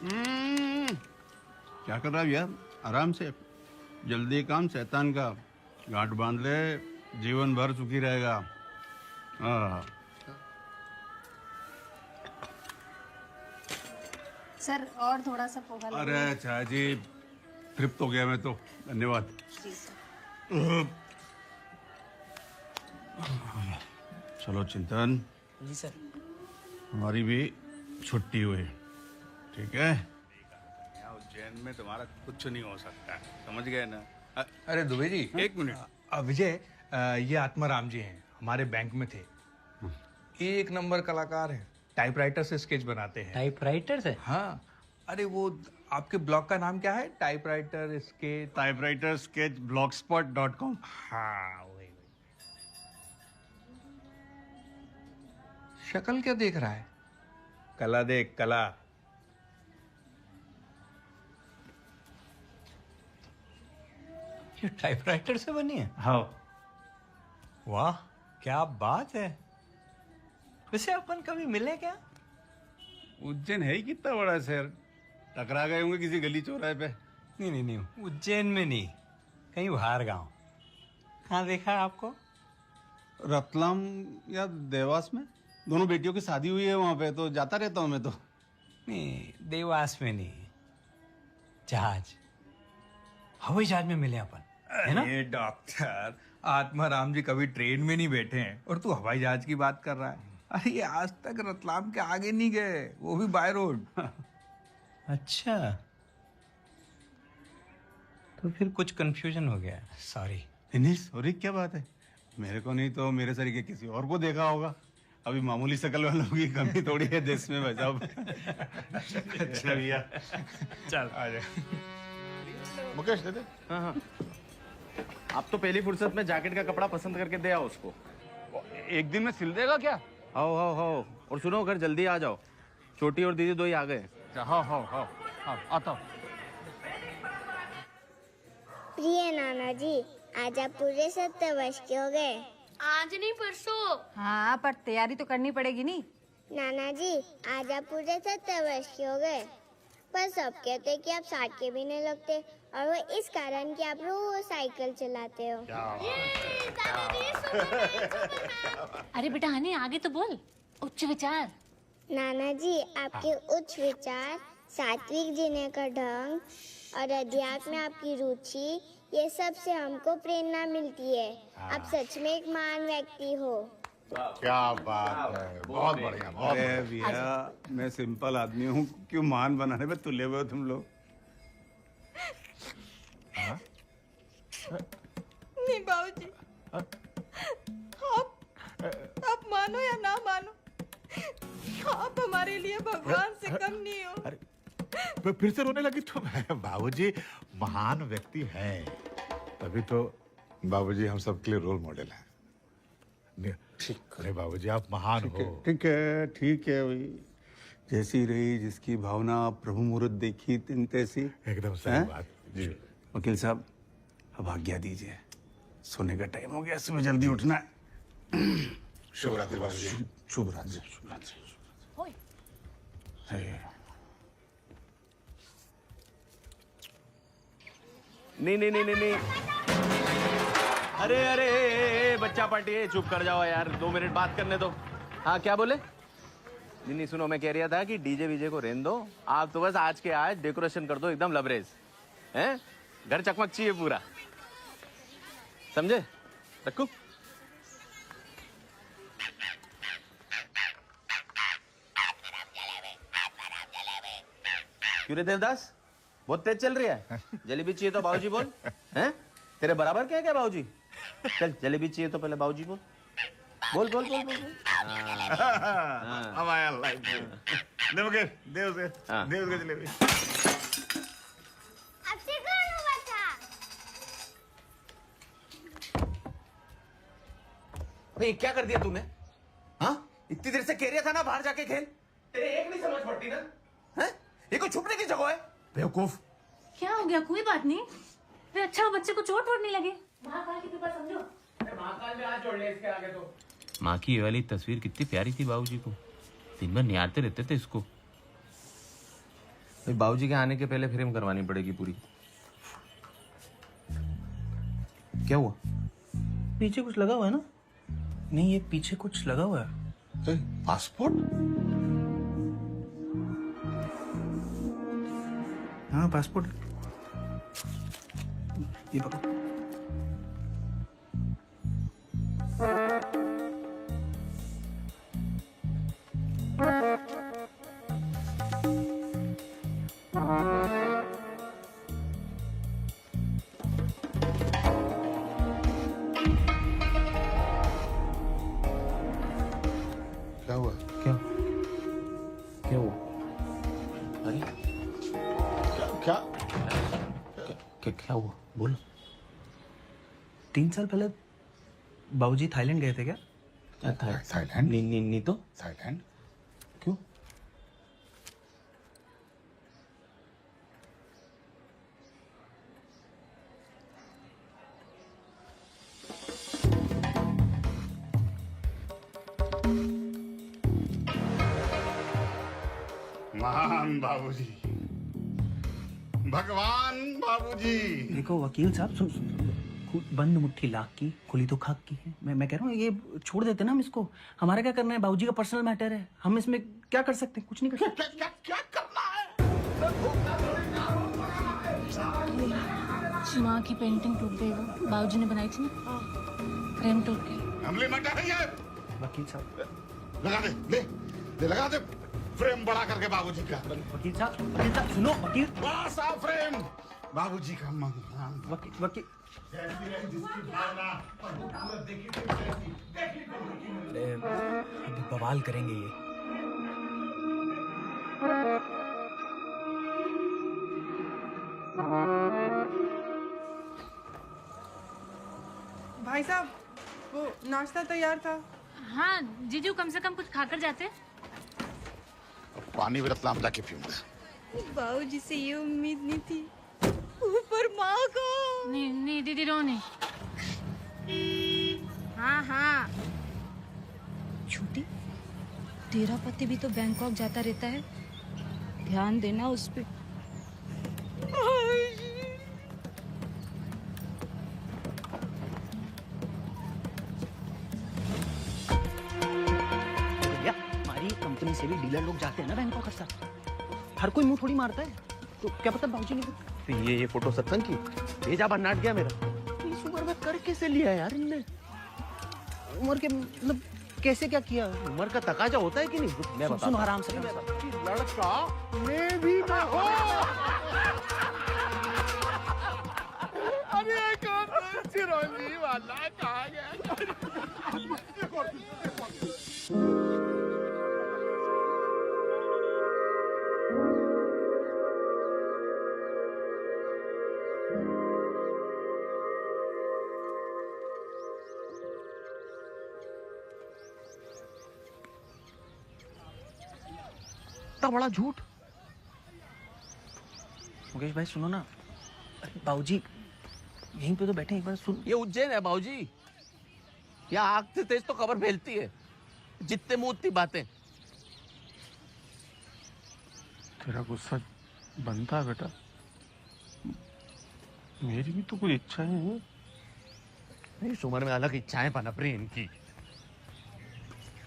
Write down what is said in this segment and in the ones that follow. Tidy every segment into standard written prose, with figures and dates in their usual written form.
क्या कर रहा है यार? आराम से, जल्दी काम शैतान का। गांठ बांध ले, जीवन भर सुखी रहेगा। हाँ। सर और थोड़ा सा पोहा ला अरे चाचा जी, तृप्त हो गया मैं तो, धन्यवाद। जी सर। चलो चिंतन, जी सर। हमारी भी छुट्टी हुई, ठीक है? यहाँ उज्जैन में तुम्हारा कुछ नहीं हो सकता, समझ गए ना? अरे दुबे जी, एक मिनट। विजय, ये आत्माराम जी हैं, हमारे बैंक में थे। एक नंबर कलाकार हैं, टाइपराइटर से स्केच बनाते हैं। टाइपराइटर से? हाँ। अरे वो आपके ब्लॉग का नाम क्या है? Typewriter sketch. Typewriter sketch blogspot.com। हाँ वही वही। शक्ल क्या देख रहा है? कला देख, कला। ये टाइपराइटर से बनी है? हाँ। वाह, क्या बात है। वैसे अपन कभी मिले क्या? उज्जैन है ही कितना बड़ा शहर, टकरा गए होंगे किसी गली चौराहे पे। नहीं, उज्जैन में नहीं, कहीं बाहर गांव। कहाँ देखा है आपको? रतलाम या देवास में, दोनों बेटियों की शादी हुई है वहां पे, तो जाता रहता हूँ मैं तो। नहीं, देवास में नहीं, जहाज, हवाई जहाज में मिले अपन, है ना? ये डॉक्टर, आत्माराम जी कभी ट्रेन में नहीं बैठे हैं और तू हवाई जहाज की बात कर रहा है। अरे ये आज तक रतलाम के आगे नहीं गए, वो भी बाय रोड। अच्छा, तो फिर कुछ कंफ्यूजन हो गया, सॉरी। नहीं सॉरी, क्या बात है? मेरे को नहीं तो मेरे सरीके किसी और को देखा होगा। अभी मामूली शकल वालों की कमी थोड़ी है देश में, बचाओ। अच्छा भैया, चल आ जा। मुकेश दे दे। हाँ। आप तो पहली फुर्सत में जैकेट का कपड़ा पसंद करके दे आओ उसको। एक दिन में सिल देगा क्या? आओ। और सुनो, घर जल्दी आ जाओ, छोटी और दीदी दो ही आ गए। हाँ, आता हूँ। प्रिय नाना जी, आज आप पूरे 70 वर्ष के हो गए। आज नहीं परसों। हाँ, पर तैयारी तो करनी पड़ेगी नहीं। नाना जी, आज आप पूरे 70 वर्ष के हो गए। पर सब कहते हैं कि आप 60 के भी नहीं लगते, और वो इस कारण कि आप रोज साइकिल चलाते हो। अरे बेटा हनी, आगे तो बोल। उच्च विचार। नाना जी, आपके उच्च विचार, सात्विक जीने का ढंग और अध्यात्म में आपकी रुचि, ये सब से हमको प्रेरणा मिलती है। आप सच में एक महान व्यक्ति हो। क्या बात है, बहुत बढ़िया, बहुत अरे बढ़िया। भैया, मैं सिंपल आदमी हूँ, क्यों महान बनाने में तुले हुए हो तुम लोग? नहीं बाबूजी, आप मानो या ना मानो, आप हमारे लिए भगवान से कम नहीं हो। अरे फिर से रोने लगी तुम। बाबूजी महान व्यक्ति हैं, तभी तो बाबूजी हम सबके लिए रोल मॉडल हैं। ठीक। अरे बाबूजी आप महान हो। ठीक है वही, जैसी रही जिसकी भावना, प्रभु मुहूर्त देखी तिन तैसी। एकदम सही हैं? बात जी। वकील साहब, अब आज्ञा दीजिए, सोने का टाइम हो गया, सुबह जल्दी उठना है। शुभ रात्रि बाबूजी। शुभ रात्रि। नहीं। अरे बच्चा पार्टी, चुप कर जाओ यार, 2 मिनट बात करने दो। हाँ क्या बोले? नहीं सुनो, मैं कह रहा था कि डीजे वीजे को रहने दो, आप तो बस आज के आज डेकोरेशन कर दो एकदम लबरेज, हैं? घर चकमक चाहिए पूरा, समझे? रखू? क्यों रे देवदास, बहुत तेज चल रही है? जलेबी चाहिए तो बाबूजी बोल, हैं? तेरे बराबर क्या बाबूजी? चल जलेबी चाहिए तो पहले बाबूजी बोल। बोल। हमारा लाइफ दे मुकेश, दे उसे, हाँ। दे उसको जलेबी। अब से कौन हुआ था? अबे क्या कर दिया तूने? हाँ, इतनी देर से कह रहा था ना बाहर जाके खेल, तेरे एक नहीं समझ पड़ती ना? हैं? ये कोई छुपने की जगह है? बेवकूफ। क्या हो गया? कोई बात नहीं। वे अच्छा, बच्चे को चोट वोट नहीं लगे। महाकाल की कृपा समझो। महाकाल में हाथ जोड़ ले इसके आगे तो। माँ की ये वाली तस्वीर कितनी प्यारी थी बाबूजी को, दिन भर निहारते रहते थे इसको। भाई बाबूजी के आने के पहले फ्रेम करवानी पड़ेगी पूरी। क्या हुआ? पीछे कुछ लगा हुआ है ना? नहीं, ये पीछे कुछ लगा हुआ है। पासपोर्ट? हाँ, पासपोर्ट। ये पकड़ो। क्या हुआ? क्या क्या हुआ? अरे क्या? क्या हुआ? बोलो। 3 साल पहले बाबूजी थाईलैंड गए थे क्या? क्या था? थाईलैंड? नहीं तो थाईलैंड? क्यों? महान बाबूजी, भगवान बाबूजी। देखो वकील साहब, सुन, बंद मुट्ठी लाख की, खुली तो खाक की है। मैं कह रहा हूँ ये छोड़ देते ना हम इसको। हमारा क्या करना है? बाबूजी का पर्सनल मैटर है, हम इसमें क्या कर सकते हैं? कुछ नहीं कर सकते। क्या करना है? माँ की पेंटिंग टूट गई, वो बाबूजी ने बनाई थी ना, फ्रेम टूट गई। अमली मटर है ये। वकील साहब, लगा दे लगा दे फ्रेम बड़ा करके बाबूजी का। वकील साहब सुनो। वकील, बड़ा सा फ्रेम बाबूजी का। महान वकील जिसकी भावना और हुकूमत देखी थी देखी अभी बवाल करेंगे ये। भाई साहब, वो नाश्ता तैयार था। हाँ जीजू, कम से कम कुछ खाकर जाते। पानी भी रतलाम जाके पीऊंगा। बाबूजी से ये उम्मीद नहीं थी, ऊपर माँ को। नहीं दीदी, रो नहीं। हाँ छोटी, तेरा पति भी तो बैंकॉक जाता रहता है, ध्यान देना उस पे। हमारी कंपनी से भी डीलर लोग जाते हैं ना बैंकॉक के साथ। हर कोई मुंह थोड़ी मारता है, तो क्या पता बाबूजी ने तो ये फोटो सत्संग की भेजा बनाट गया मेरा। इस उम्र में कर कैसे लिया यार इनने? उम्र के मतलब कैसे क्या किया? उम्र का तकाजा होता है कि नहीं? मैं सुनो आराम से। लड़का मैं भी ना हो। अरे कौन चिरंजीवी वाला कहाँ गया? इतना बड़ा झूठ? मुकेश भाई सुनो ना, बाबूजी यहीं पे तो बैठे, एक बार सुन। ये उज्जैन है बाबूजी, या आग से तेज तो खबर फैलती है, जितने मुंह उतनी बातें। तेरा गुस्सा बनता है बेटा, मेरी भी तो कुछ इच्छाएं हैं। इस उम्र में अलग इच्छाएं पनप रही इनकी।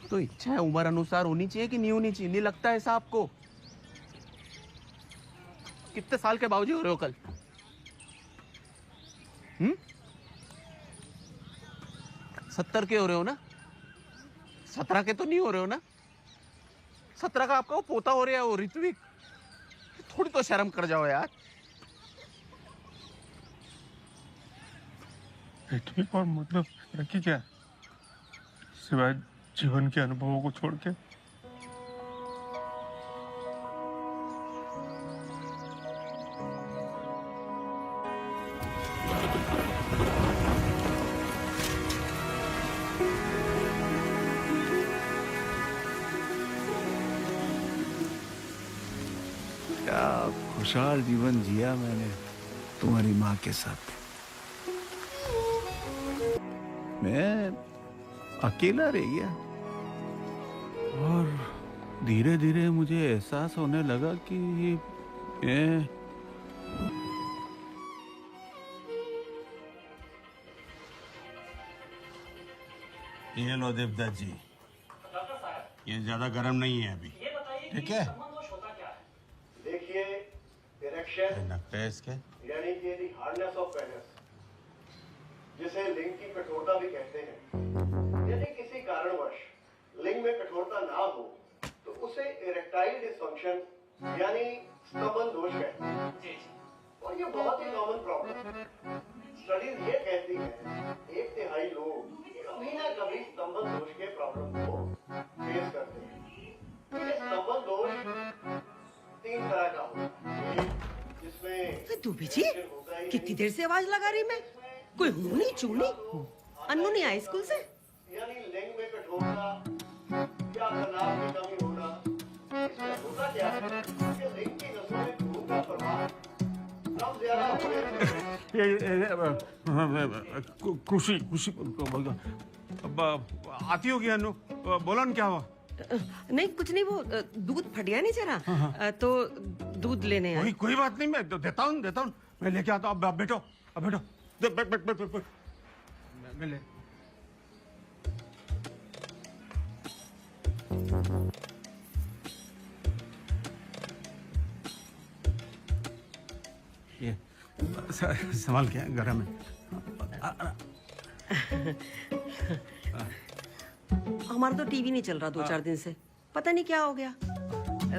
तो इच्छाएं उम्र अनुसार होनी चाहिए कि नहीं होनी चाहिए? नहीं लगता है ऐसा आपको? कितने साल के बाबूजी हो रहे हो कल? 70 के हो रहे हो ना? 17 के तो नहीं हो रहे हो ना? 17 का आपका वो पोता हो रहा है, वो ऋत्विक। थोड़ी तो शर्म कर जाओ यार। ऋत्विक और मतलब रखी क्या, सिवाय जीवन के अनुभवों को छोड़ के? क्या खुशहाल जीवन जिया मैंने तुम्हारी माँ के साथ। मैं अकेला रह गया और धीरे धीरे मुझे एहसास होने लगा कि ये लो देवदत्त जी, ये ज्यादा गर्म नहीं है अभी, ठीक है? देखिए, इरेक्शन नकते इसके यानी कि द हार्डनेस ऑफ पेनिस, जिसे लिंग की कठोरता भी कहते हैं, यदि किसी कारणवश लिंग में कठोरता ना हो तो उसे इरेक्टाइल डिसफंक्शन यानी स्तंभन दोष कहते हैं। और ये बहुत ही कॉमन प्रॉब्लम है। स्टडीज ये कहती हैं 1/3 लोग कभी ना कभी स्तंभन दोष के प्रॉब्लम को फेस करते हैं। ये स्तंभन दोष 3 तरह का होता है, जिसमें दुबे जी कितनी देर से आवाज लगा रही मैं? कोई हूँ नहीं चूनी? अन्नू नहीं आया स्कूल से? यानी लिंग में कठोरता या तनाव की कमी होना। इसमें होता क्या है कि लिंग की नसों में खून का प्रवाह कम ज्यादा खुशी खुशी आती होगी अनु, बोला न क्या हुआ? नहीं कुछ नहीं, वो दूध फट गया नहीं जरा, तो दूध लेने आए। कोई बात नहीं, मैं देता हूँ, मैं लेके आता हूँ। अब बैठो, बैठ। मैं ले। ये सवाल क्या है? गरम है। हमारा तो टीवी नहीं चल रहा 2-4 दिन से, पता नहीं क्या हो गया।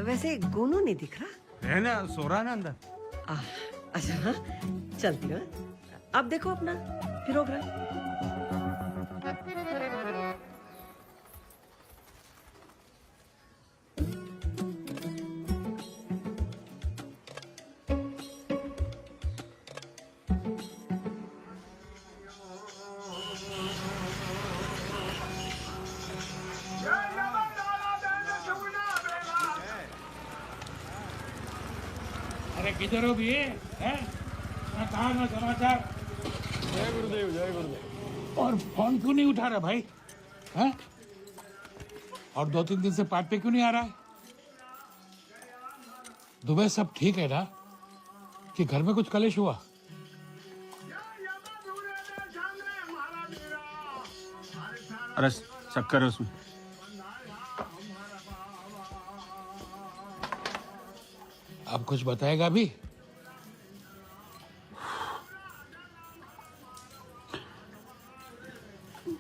वैसे गोनू नहीं दिख रहा है ना, सो रहा है ना अंदर। अच्छा हाँ, चलती हूँ। अब देखो अपना प्रोग्राम। अरे किधर हो भी हैं? ना कहा ना समाचार। जय गुरुदेव, जय गुरुदेव। और फोन क्यों नहीं उठा रहा भाई? हैं? और 2-3 दिन से पार्ट पे क्यों नहीं आ रहा है? दुबई सब ठीक है ना? कि घर में कुछ कलेश हुआ? अरे चक्कर है उसमें। अब कुछ बताएगा अभी?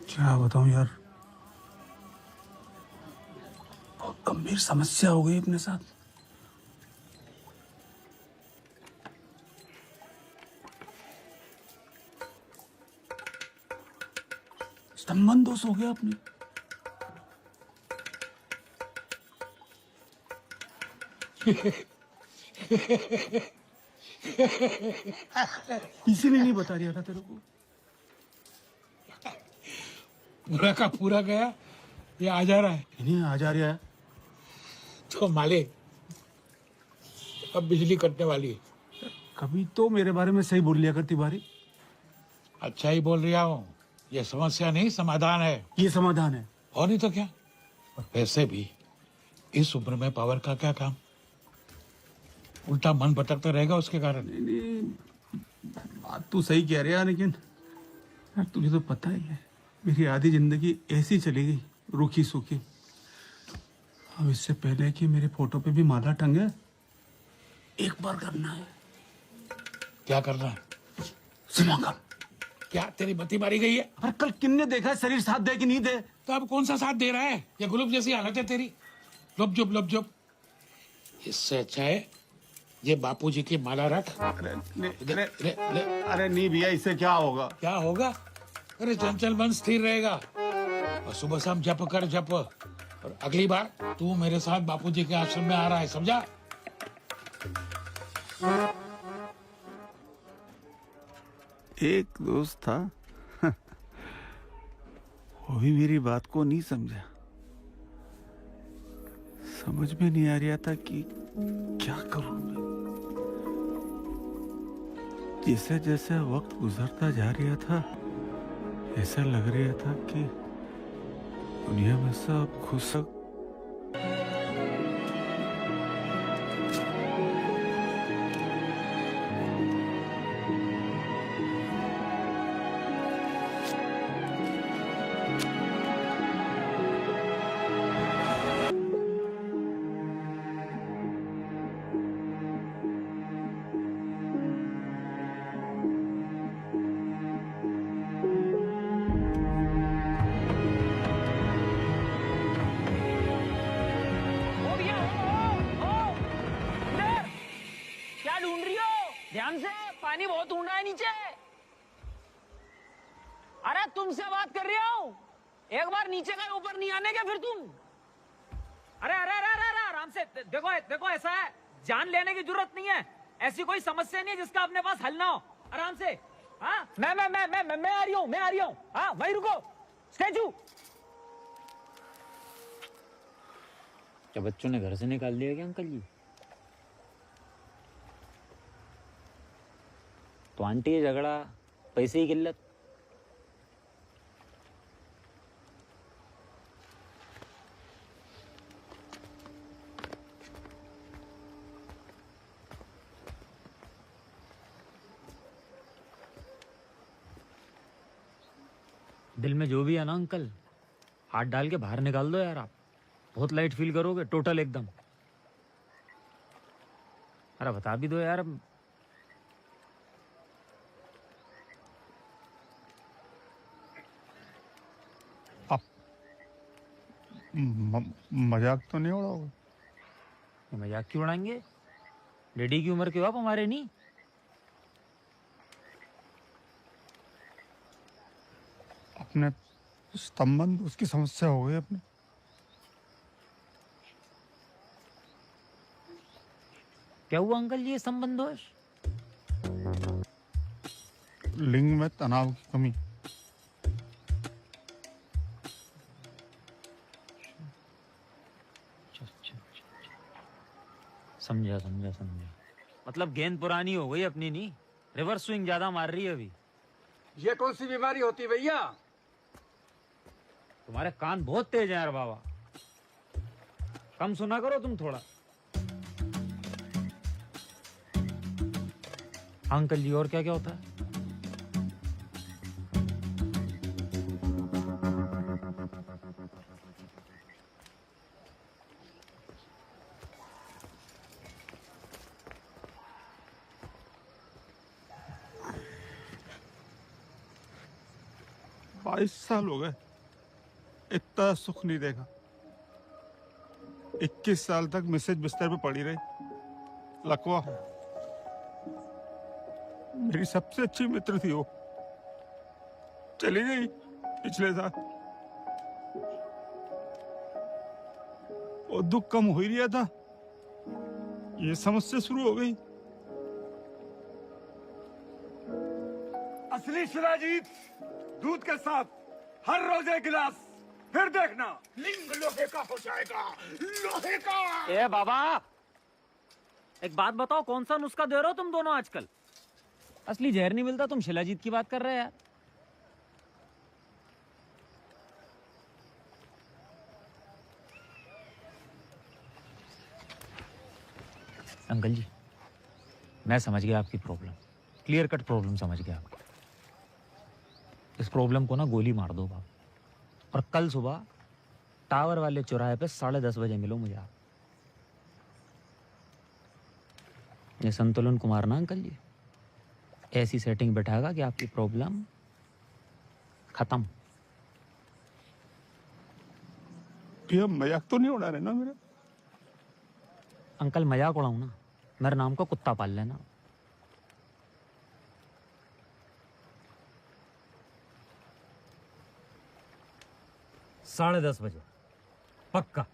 क्या बताऊं यार, बहुत गंभीर समस्या हो गई अपने साथ। स्तंभन दोष हो गया अपने। इसीलिए नहीं बता रहा था तेरे को। पूरा का पूरा गया, ये आ जा रहा है। नहीं आ जा रहा है तो मालिक अब बिजली कटने वाली है। कभी तो मेरे बारे में सही बोल लिया कर तिवारी। अच्छा ही बोल रहा हूँ, ये समस्या नहीं समाधान है। ये समाधान है और नहीं तो क्या। और वैसे भी इस उम्र में पावर का क्या काम, उल्टा मन भटकता रहेगा उसके कारण। बात तू सही कह रहा है, लेकिन यार तुझे तो पता ही है मेरी आधी जिंदगी ऐसी चली गई, रूखी सूखी। अब इससे पहले कि मेरे फोटो पे भी माला टंगे, एक बार करना है। क्या करना है? समागम। क्या तेरी बत्ती मारी गई है? अरे कल किन्ने देखा है शरीर साथ दे कि नहीं दे? तो अब कौन सा साथ दे रहा है? ये गुलाब जैसी हालत है तेरी, लुप जुप। इससे अच्छा है ये बापूजी की माला रख। अरे नहीं भैया, इससे क्या होगा? क्या होगा? अरे चंचल मन स्थिर रहेगा और सुबह शाम जप कर जप। और अगली बार तू मेरे साथ बापूजी के आश्रम में आ रहा है, समझा? एक दोस्त था वो भी मेरी बात को नहीं समझा। समझ में नहीं आ रहा था कि क्या करूं मैं। जैसे जैसे वक्त गुजरता जा रहा था, ऐसा लग रहा था कि दुनिया में सब खुश ध्यान से, पानी बहुत ऊंडा है नीचे। अरे तुमसे बात कर रही हूँ, एक बार नीचे का ऊपर नहीं आने के फिर तुम। अरे अरे अरे अरे अरे, आराम से देखो देखो, ऐसा है, जान लेने की जरूरत नहीं है। ऐसी कोई समस्या नहीं है जिसका अपने पास हल ना हो। आराम से। हाँ, मैं आ रही हूँ। हाँ, वहीं रुको, स्टैचू। क्या बच्चों ने घर से निकाल दिया क्या अंकल जी? तो आंटी झगड़ा, पैसे की किल्लत। दिल में जो भी है ना अंकल, हाथ डाल के बाहर निकाल दो यार। आप बहुत लाइट फील करोगे, टोटल एकदम। अरे बता भी दो यार। मजाक तो नहीं उड़ाओगे? मजाक क्यों उड़ाएंगे? लेडी की उम्र के हो आप, हमारे नहीं। अपने संबंध, उसकी समस्या हो गई अपने। क्या हुआ अंकल जी, ये संबंध दोष? लिंग में तनाव की कमी। समझा। मतलब गेंद पुरानी हो गई अपनी, नहीं रिवर्स स्विंग ज्यादा मार रही है अभी। ये कौन सी बीमारी होती भैया? तुम्हारे कान बहुत तेज हैं यार बाबा, कम सुना करो तुम थोड़ा। अंकल जी, और क्या क्या होता है? बाईस साल हो गए, इतना सुख नहीं देखा। 21 साल तक मिसेज बिस्तर पे पड़ी रही। लकवा, मेरी सबसे अच्छी मित्र थी वो, चली गई पिछले साल। और दुख कम हो ही रहा था, ये समस्या शुरू हो गई। असली शिलाजीत दूध के साथ हर रोज एक गिलास, फिर देखना लिंग लोहे का हो जाएगा, लोहे का। ए बाबा, एक बात बताओ, कौन सा नुस्खा दे रहे हो तुम दोनों आजकल? असली जहर नहीं मिलता, तुम शिलाजीत की बात कर रहे हैं यार। अंकल जी, मैं समझ गया आपकी प्रॉब्लम, क्लियर कट प्रॉब्लम समझ गया आपकी। इस प्रॉब्लम को ना गोली मार दो बाप, और कल सुबह टावर वाले चौराहे पे 10:30 बजे मिलो मुझे आप। ये संतुलन कुमार ना अंकल जी, ऐसी सेटिंग बैठाएगा कि आपकी प्रॉब्लम खत्म। भैया मजाक तो नहीं उड़ा रहे ना मेरा? अंकल मजाक उड़ाऊं ना, मेरे नाम का कुत्ता पाल लेना। साढ़े 10 बजे पक्का।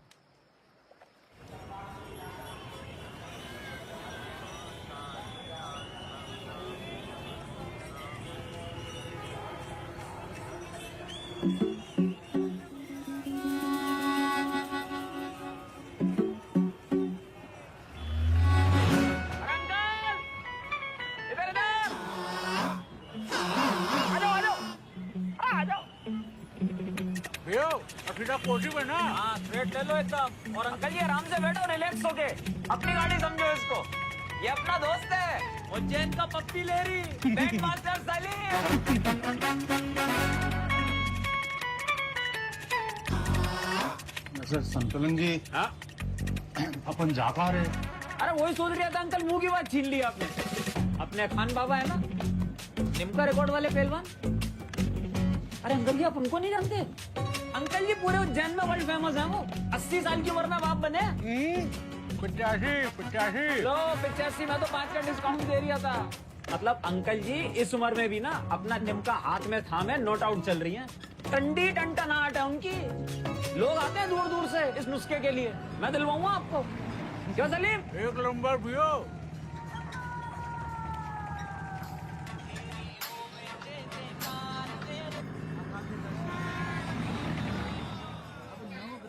पॉजिटिव है ना? हाँ, स्ट्रेट ले लो एकदम। और अंकल जी आराम से बैठो, रिलैक्स होके, अपनी गाड़ी समझो इसको। ये अपना दोस्त है, उज्जैन का पप्पी ले रही, बैंक मास्टर सलीम। वैसे संतुलन जी, अपन जा पा रहे? अरे वही सोच रहा था अंकल, मुंह की बात छीन ली आपने। अपने खान बाबा है ना, निमका रिकॉर्ड वाले पहलवान। अरे अंकल जी, आप उनको नहीं जानते? अंकल जी पूरे उज्जैन में वर्ल्ड फेमस है वो। 80 साल की उम्र में बाप बने। 85 लो 85 में तो 5 का डिस्काउंट दे रहा था। मतलब अंकल जी इस उम्र में भी ना अपना निमका हाथ में थामे नोट आउट चल रही है। टंडी टंटनाहट है उनकी। लोग आते हैं दूर दूर से इस नुस्खे के लिए। मैं दिलवाऊंगा आपको। क्यों सलीम? एक नंबर पियो।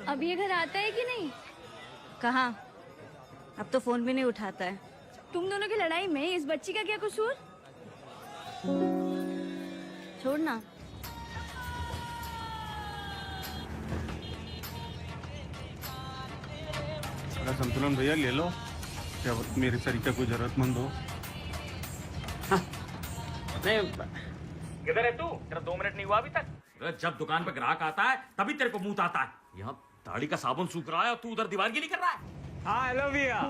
अब ये घर आता है कि नहीं? कहाँ? अब तो फोन भी नहीं उठाता है। तुम दोनों की लड़ाई में इस बच्ची का क्या कसूर? छोड़ना। संतुलन भैया ले लो, क्या मेरे तरीके कोई जरूरतमंद हो। किधर है तू? तेरा 2 मिनट नहीं हुआ अभी तक। जब दुकान पे ग्राहक आता है तभी तेरे को मुंह आता है। यहाँ दाढ़ी का साबुन सूख रहा है और तू उधर दीवार गिरी कर रहा है। हाँ हेलो भैया।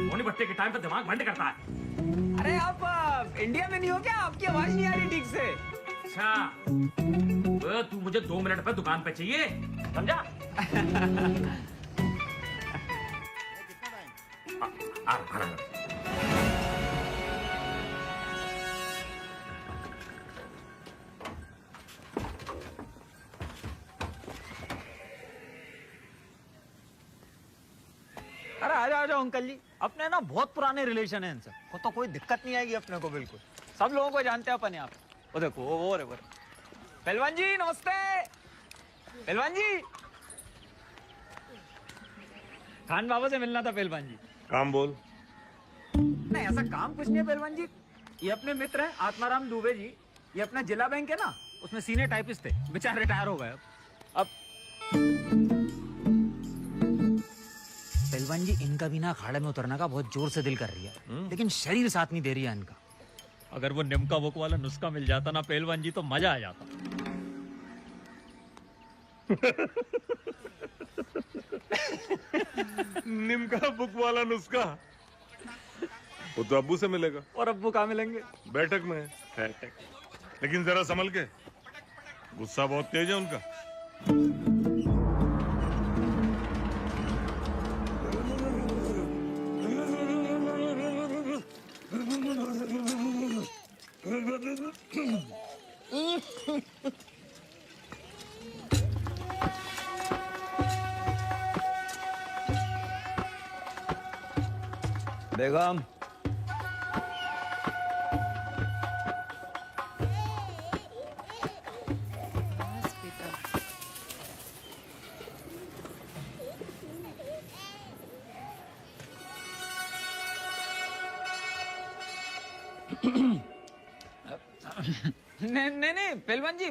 मोनी भट्टे के टाइम पे दिमाग बंद करता है। अरे आप इंडिया में नहीं हो क्या? आपकी आवाज नहीं आ रही ठीक से। अच्छा तू मुझे 2 मिनट पे दुकान पे चाहिए, समझा? अरे आ जाओ अंकल जी। अपने ना बहुत पुराने रिलेशन है इनसे, तो कोई दिक्कत नहीं आएगी अपने को। बिल्कुल सब लोगों को जानते हैं अपन यहाँ पे। वो देखो वो रे पहलवान जी नमस्ते। पहलवान जी खान बाबा से मिलना था पहलवान जी। काम बोल। नहीं ऐसा काम कुछ नहीं है पहलवान जी। ये अपने मित्र हैं आत्माराम दुबे जी। ये अपना जिला बैंक है ना, उसमें सीनियर टाइपिस्ट थे, बेचारे रिटायर हो गए। अब पहलवान जी इनका भी ना अखाड़े में उतरने का बहुत जोर से दिल कर रही है, लेकिन शरीर साथ नहीं दे रही है इनका। अगर वो निमका बुक वाला नुस्खा मिल जाता ना पहलवान जी तो मजा आ जाता। निमका बुक वाला नुस्खा वो तो अब्बू से मिलेगा। और अब्बू कहाँ मिलेंगे? बैठक में है। लेकिन जरा संभल के, गुस्सा बहुत तेज है उनका। बेगम नहीं पहलवान जी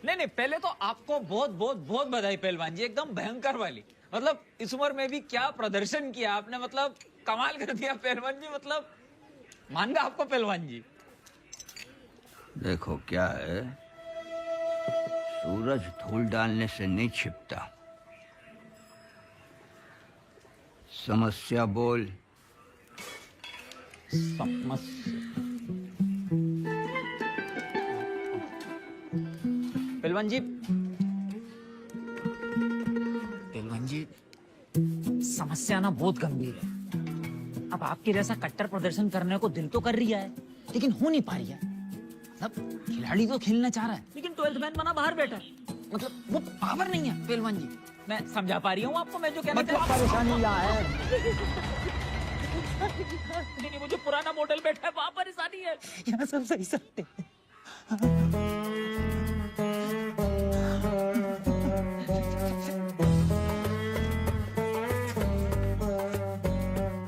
नहीं पहले तो आपको बहुत बहुत बहुत बधाई पहलवान जी, एकदम भयंकर वाली। मतलब इस उम्र में भी क्या प्रदर्शन किया आपने, मतलब कमाल कर दिया पहलवान जी। मतलब मान गया आपको पहलवान जी। देखो क्या है, सूरज धूल डालने से नहीं छिपता। समस्या बोल। पहलवान जी समस्या ना बहुत गंभीर है। अब आपके जैसा कट्टर प्रदर्शन करने को दिल तो कर रही है, लेकिन हो नहीं पा रही है। मतलब खिलाड़ी तो खेलना चाह रहा है, लेकिन 12th मैन बना बाहर बैठा है। मतलब वो पावर नहीं है पहलवान जी। मैं समझा पा रही हूँ आपको, मैं जो कहना चाहता हूँ। परेशानी यहाँ है। नहीं, वो जो पुराना मॉडल बैठा है वहाँ परेशानी है। यहाँ सब सही सकते हैं।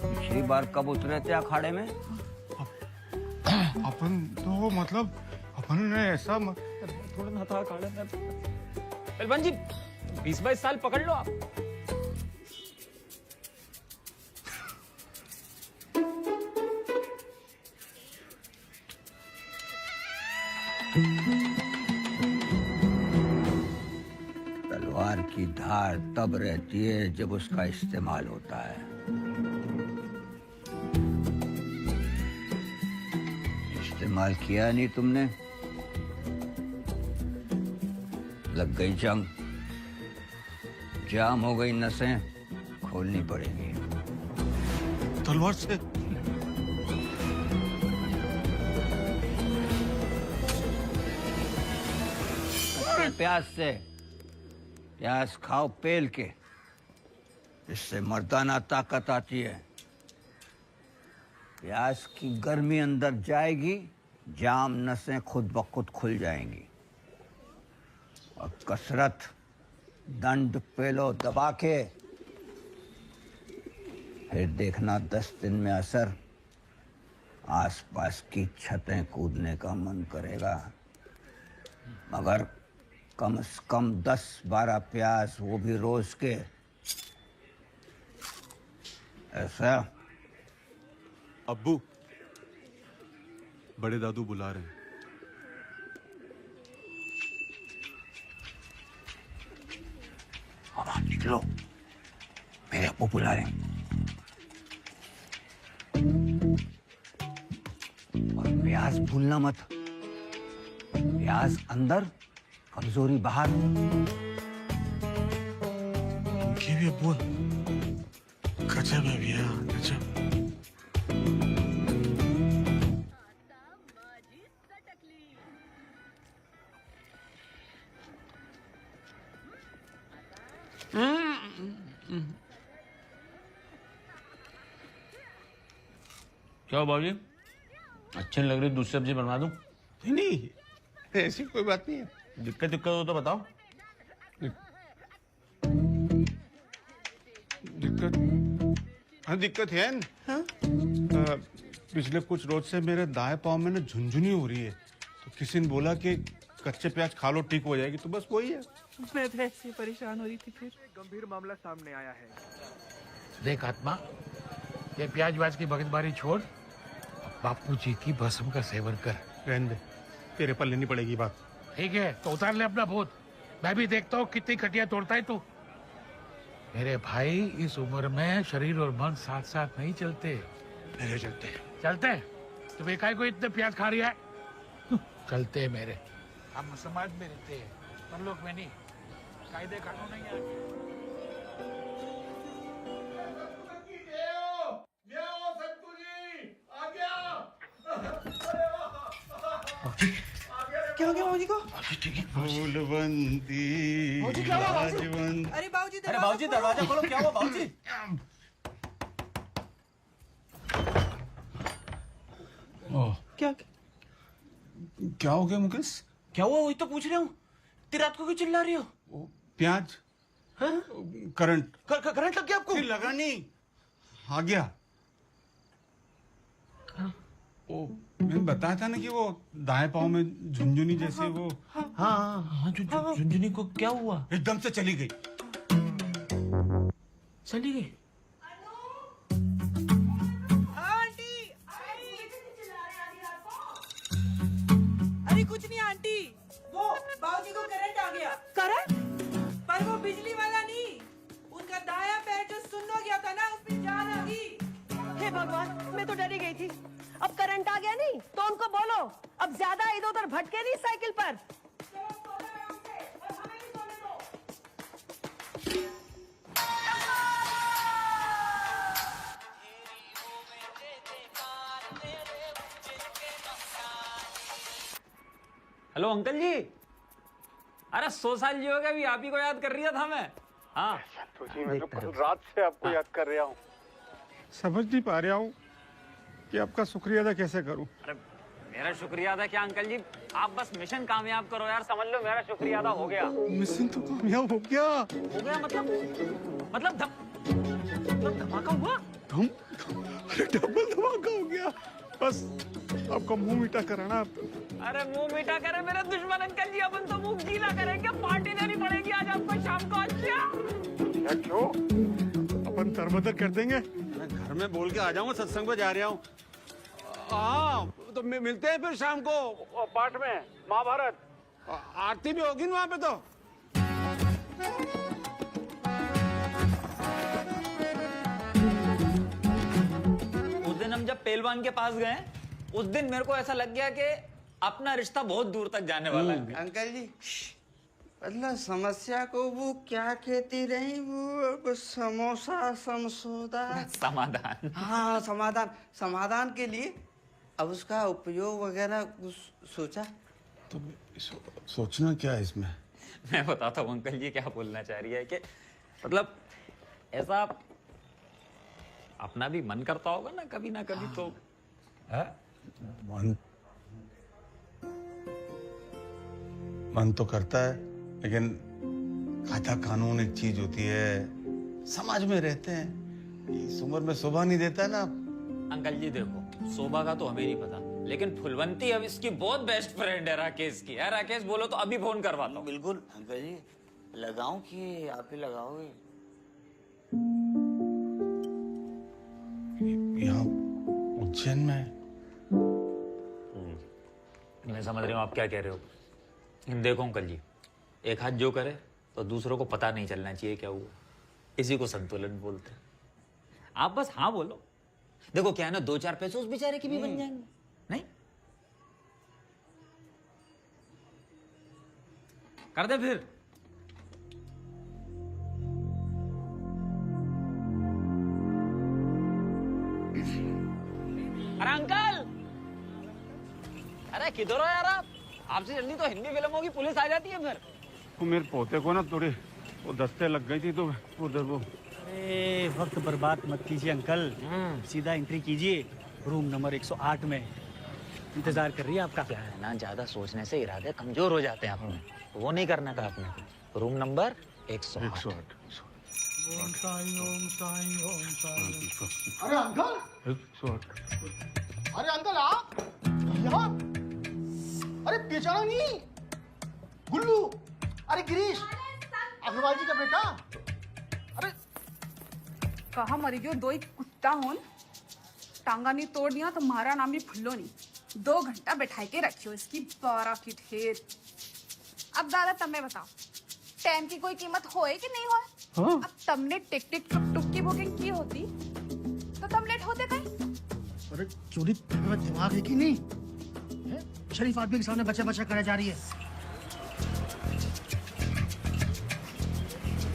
पिछली बार कब उतरे थे अखाड़े में? अपन तो मतलब अपन ने ऐसा थोड़ा ना था अखाड़े में। पहलवान जी 20-22 साल पकड़ लो आप। तलवार की धार तब रहती है जब उसका इस्तेमाल होता है। इस्तेमाल किया नहीं तुमने, लग गई जंग, जाम हो गई नसें, खोलनी पड़ेगी। तलवार से? प्याज से। प्याज खाओ पेल के, इससे मर्दाना ताकत आती है। प्याज की गर्मी अंदर जाएगी, जाम नसें खुद ब खुद खुल जाएंगी। और कसरत दंड पेलो दबा के, फिर देखना 10 दिन में असर। आसपास की छतें कूदने का मन करेगा, मगर कम से कम 10-12 प्याज, वो भी रोज के। ऐसा? अब्बू, बड़े दादू बुला रहे हैं। अब आप निकलो, मेरे अब्बू बुला रहे हैं। और प्याज भूलना मत। प्याज अंदर, कमजोरी बाहर। ये भी अब्बू गजब है भैया, गजब। क्या बाबूजी, अच्छी नहीं लग रही, दूसरी सब्जी बनवा दूं? नहीं, ऐसी कोई बात नहीं है। दिक्कत हो तो बताओ। दिक्कत है न? पिछले कुछ रोज से मेरे दाएं पाँव में ना झुनझुनी हो रही है, तो किसी ने बोला कि कच्चे प्याज खा लो ठीक हो जाएगी, तो बस वही है। मैं तो ऐसे परेशान हो रही थी। फिर गंभीर मामला सामने आया है। देख आत्मा, ये प्याज व्याज की भगतबारी छोड़, बापू जी की भस्म का सेवन कर। रहने दे, तेरे पर लेनी पड़ेगी बात। ठीक है, तो उतार ले अपना भूत। मैं भी देखता हूँ कितनी खटिया तोड़ता है तू। मेरे भाई, इस उम्र में शरीर और मन साथ साथ नहीं चलते। मेरे चलते चलते। तो बेकार को इतने प्याज खा रही है? चलते हैं मेरे। हम समाज में रहते हैं, परलोक में नहीं। कायदे कानून नहीं है। क्या हो गया बाबूजी को? फूलवंती बाबूजी क्या हुआ बाबूजी? राजवंती। अरे बाबूजी अरे बाबूजी दरवाजा खोलो, क्या हुआ बाबूजी? क्या क्या हो गया मुकेश? क्या हुआ, वही तो पूछ रहा हूँ। इतनी रात को क्यों चिल्ला रही हो? प्याज करंट करंट लग गया आपको? लगा नहीं, आ गया। ओ, मैंने बताया था ना कि वो दाएं पाँव में झुनझुनी जैसे वो। हाँ, झुनझुनी को क्या हुआ? एकदम से चली गई। चली गई? अरे कुछ नहीं आंटी, वो बाबूजी को करंट आ गया। करंट? पर वो बिजली वाला नहीं, उनका दायां पैर जो सुन्न हो गया था ना, उसमें जान आ गई। हे भगवान, मैं तो डरी गई थी। अब करंट आ गया नहीं तो उनको बोलो अब ज्यादा इधर उधर भटके नहीं साइकिल पर। हेलो अंकल जी, अरे 100 साल जी हो गए, अभी आप ही को याद कर रहा था मैं। हाँ तो जी, मैं तो कल रात से आपको याद कर रहा हूँ। समझ नहीं पा रहा हूँ कि आपका शुक्रिया अदा कैसे करूं। अरे मेरा शुक्रिया अदा क्या अंकल जी, आप बस मिशन कामयाब करो यार, समझ लो मेरा शुक्रिया अदा हो गया। मिशन तो कामयाब हो गया। मतलब धमाका हुआ। अरे डबल धमाका हो गया। बस आपका मुंह मीठा कराना। अरे मुंह मीठा करे मेरे दुश्मन अंकल जी, अपन तो मुंह गीला करेंगे, पार्टी देनी पड़ेगी आज आपको शाम को। अच्छा क्यों? अपन तरबतर कर देंगे। मैं घर में बोल के आ जाऊंगा, सत्संग में जा रहा हूँ। हाँ, तो मिलते हैं फिर शाम को पाठ में महाभारत। आरती भी होगी ना वहाँ पे तो। उस दिन हम जब पहलवान के पास गए, उस दिन मेरे को ऐसा लग गया कि अपना रिश्ता बहुत दूर तक जाने वाला है। अंकल जी, मतलब समस्या को वो क्या कहती रही, वो समोसा समसोदा समाधान। हाँ समाधान, समाधान के लिए अब उसका उपयोग वगैरह कुछ सोचा? तो सोचना क्या है इसमें? मैं बताता हूँ अंकल जी क्या बोलना चाह रही है कि मतलब ऐसा अपना भी मन करता होगा ना कभी तो मन तो करता है, लेकिन कायदा कानून एक चीज होती है, समाज में रहते हैं, इस उम्र में शोभा नहीं देता है ना। अंकल जी देखो, शोभा का तो हमें नहीं पता, लेकिन फुलवंती अब इसकी बहुत बेस्ट फ्रेंड है राकेश की। है राकेश, बोलो तो अभी फोन करवाता हूँ। बिल्कुल अंकल जी, लगाऊं कि आप ही लगाओगे? यहाँ उज्जैन में मैं समझ रहा हूँ आप क्या कह रहे हो। देखो अंकल जी, एक हाथ जो करे तो दूसरों को पता नहीं चलना चाहिए क्या हुआ, इसी को संतुलन बोलते हैं। आप बस हाँ बोलो, देखो क्या है ना, 2-4 पैसे उस बेचारे के भी बन जाएंगे। नहीं कर दे फिर। अरे अंकल, अरे किधर हो यार आप? आपसे जल्दी तो हिंदी फिल्म होगी, पुलिस आ जाती है फिर। वो मेरे पोते को ना थोड़ी वो दस्ते लग गई थी, तो उधर वो। अरे वक्त बर्बाद मत कीजिए अंकल, सीधा एंट्री कीजिए रूम नंबर 108 में। इंतजार कर रही है आपका। क्या है ना, ज्यादा सोचने से इरादे कमजोर हो जाते हैं अपने, वो नहीं करना था आपने। Room number 108। ओम साई ओम साई ओम साई। अरे अंकल, अरे अंकल आप यहाँ? अरे बेचारा नहीं, गुल्लू, अरे गिरीश, अग्रवाल जी का बेटा। अरे कहा मरी गयो, दो ही कुत्ता होन, टांगा नहीं तोड़ दिया तो मारा नाम भी फुल्लो नहीं। 2 घंटा बैठाई के रखियो इसकी 12 की ढेर। अब दादा तमें बताओ, टाइम की कोई कीमत होए कि नहीं होए? हाँ? अब तुमने टिक टिक टुक टुक की बुकिंग की होती तो तुम लेट होते कहीं। अरे चोरी में दिमाग है कि नहीं? है? शरीफ आदमी के सामने बच्चा बच्चा करे जा रही है।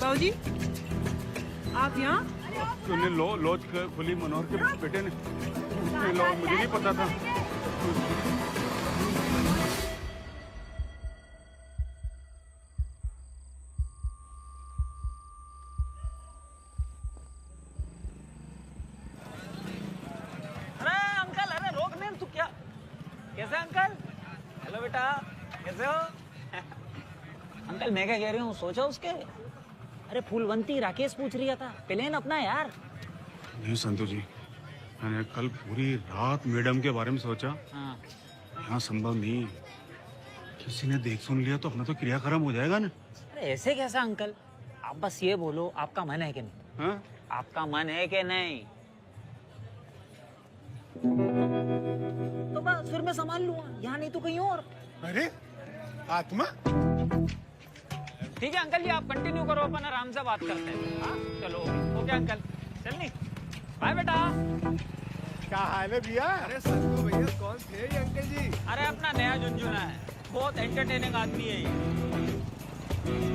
बाबूजी आप यहाँ? तूने लॉज खुली मनोहर के बेटे ने, मुझे नहीं पता था। अरे अंकल, अरे रोक नहीं तू क्या? कैसे अंकल? हेलो बेटा, कैसे हो? अंकल मैं क्या कह रही हूँ, सोचा उसके? अरे फूलवंती राकेश पूछ रही था, प्लेन अपना यार। नहीं संतु जी, मैंने कल पूरी रात मैडम के बारे में सोचा। हाँ। यहाँ संभव नहीं, किसी ने देख सुन लिया तो अपना तो क्रियाक्रम हो जाएगा ना। अरे ऐसे कैसा अंकल, आप बस ये बोलो आपका मन है कि नहीं? हाँ? आपका मन है कि नहीं? तो बस फिर मैं संभाल लूंगा, यहाँ नहीं तो कहीं और। अरे आत्मा, ठीक है अंकल जी, आप कंटिन्यू करो, अपन आराम से बात करते हैं। हाँ चलो ओके अंकल, चल नहीं, बाय बेटा। क्या हाल है भैया? अरे संतू भैया कौन थे ये अंकल जी? अरे अपना नया झुंझुना है, बहुत एंटरटेनिंग आदमी है ये।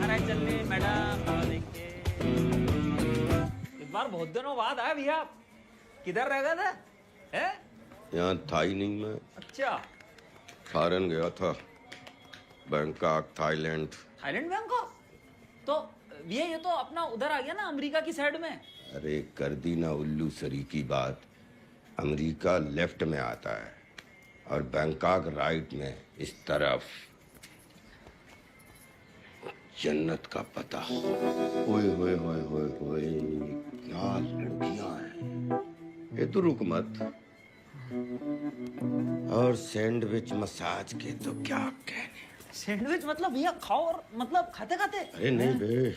अरे चल नहीं मैडम, देखिए इस बार बहुत दिनों बाद आया भैया। किधर रह गए थे? हैं? यहाँ था ही नहीं मैं। अच्छा, फॉरेन गया था, बैंकॉक, थाईलैंड। Thailand Bangkok? तो भैया ये तो अपना उधर आ गया ना, अमेरिका की साइड में। अरे कर दी ना उल्लू सरी की बात। अमेरिका लेफ्ट में आता है और बैंकॉक राइट में, इस तरफ। जन्नत का पता। ओए होए होए होए होए, क्या लड़कियां हैं। ये तो रुक मत। और सैंडविच मसाज के तो क्या कहने। सैंडविच मतलब भैया खाओ और मतलब खाते खाते? अरे नहीं बे,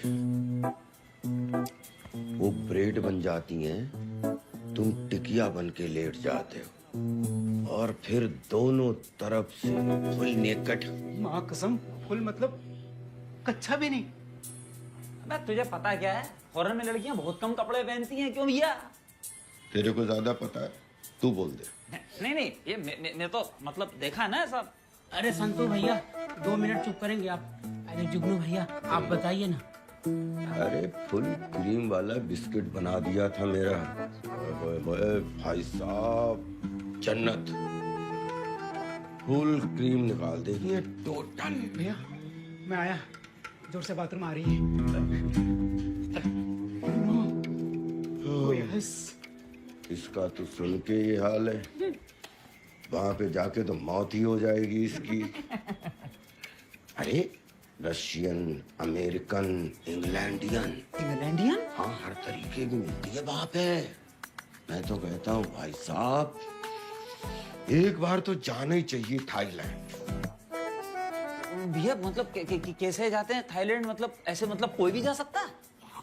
वो ब्रेड बन जाती हैं, तुम टिकिया बन के लेट जाते हो और फिर दोनों तरफ से फुल नेकट। माँ कसम, फुल मतलब कच्चा भी नहीं। अबे तुझे पता क्या है, फॉरेन में लड़कियां बहुत कम कपड़े पहनती हैं, क्यों भैया? तेरे को ज्यादा पता है, तू बोल दे। नहीं ये मैं तो मतलब देखा ना सब। अरे संतू भैया 2 मिनट चुप करेंगे आप? अरे जुगनू भैया आप बताइए ना। अरे फुल क्रीम वाला बिस्किट बना दिया था मेरा। ओए ओए भाई साहब, जन्नत। फुल क्रीम निकाल देगी ये टोटल। भैया मैं आया, जोर से बाथरूम आ रही है। इसका तो सुन के ये हाल है, वहां पे जाके तो मौत ही हो जाएगी इसकी। अरे रशियन, अमेरिकन, इंग्लैंडियन। इंग्लैंडियन? हाँ, हर तरीके की मिलती है वहां पे। मैं तो कहता हूँ भाई साहब, एक बार तो जाना ही चाहिए थाईलैंड। भैया मतलब कैसे जाते हैं थाईलैंड? मतलब ऐसे मतलब कोई भी जा सकता है?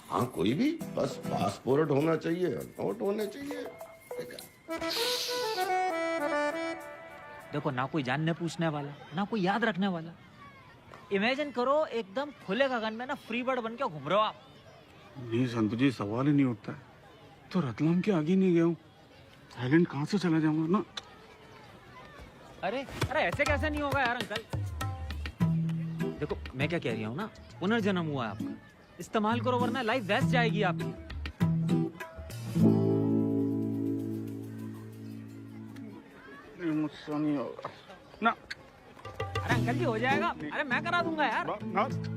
हाँ कोई भी, बस पासपोर्ट होना चाहिए, नोट होने चाहिए। देखो ना कोई जानने पूछने वाला, ना कोई याद रखने वाला। इमेजिन करो एकदम खुले गगन में ना फ्री बर्ड बन के घूम रहे हो आप। नहीं संतु जी, सवाल ही नहीं उठता है। तो रतलाम के आगे नहीं गया हूँ, थाईलैंड कहाँ से चला जाऊंगा ना। अरे अरे ऐसे कैसे नहीं होगा यार अंकल। देखो मैं क्या कह रही हूँ ना, पुनर्जन्म हुआ है आपका, इस्तेमाल करो वरना लाइफ वेस्ट जाएगी आपकी। मुझसे नहीं होगा ना। अरे अंकल जी हो जाएगा, अरे मैं करा दूंगा यार।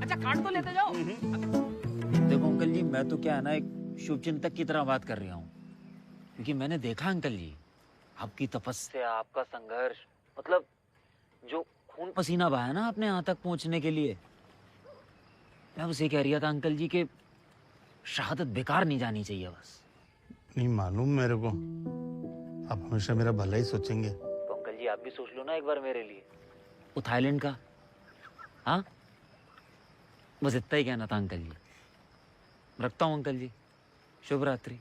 अच्छा काट तो लेते जाओ। देखो अंकल जी, मैं तो क्या है ना एक शुभचिंतक की तरह बात कर रहा हूँ, क्योंकि मैंने देखा अंकल जी आपकी तपस्या, आपका संघर्ष, मतलब जो खून पसीना बहाया ना आपने यहाँ तक पहुँचने के लिए। मैं उसे कह रहा था अंकल जी के शहादत बेकार नहीं जानी चाहिए बस। नहीं मालूम मेरे को, आप हमेशा मेरा भला ही सोचेंगे। तो अंकल जी आप भी सोच लो ना एक बार मेरे लिए, वो थाईलैंड का। हाँ बस इतना ही कहना था अंकल जी। रखता हूँ अंकल जी, शुभ रात्रि।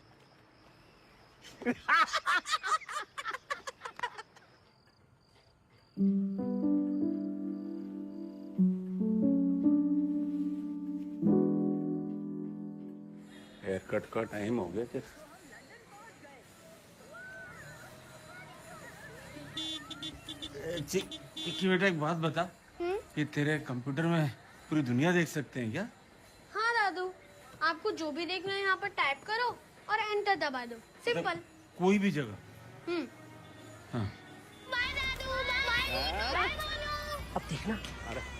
हेयर कट का टाइम हो गया क्या? चिक्की बेटा एक बात बता कि तेरे कंप्यूटर में पूरी दुनिया देख सकते हैं क्या? हाँ दादू, आपको जो भी देखना है यहाँ पर टाइप करो और एंटर दबा दो, सिंपल। कोई भी जगह? हाँ। अब देखना,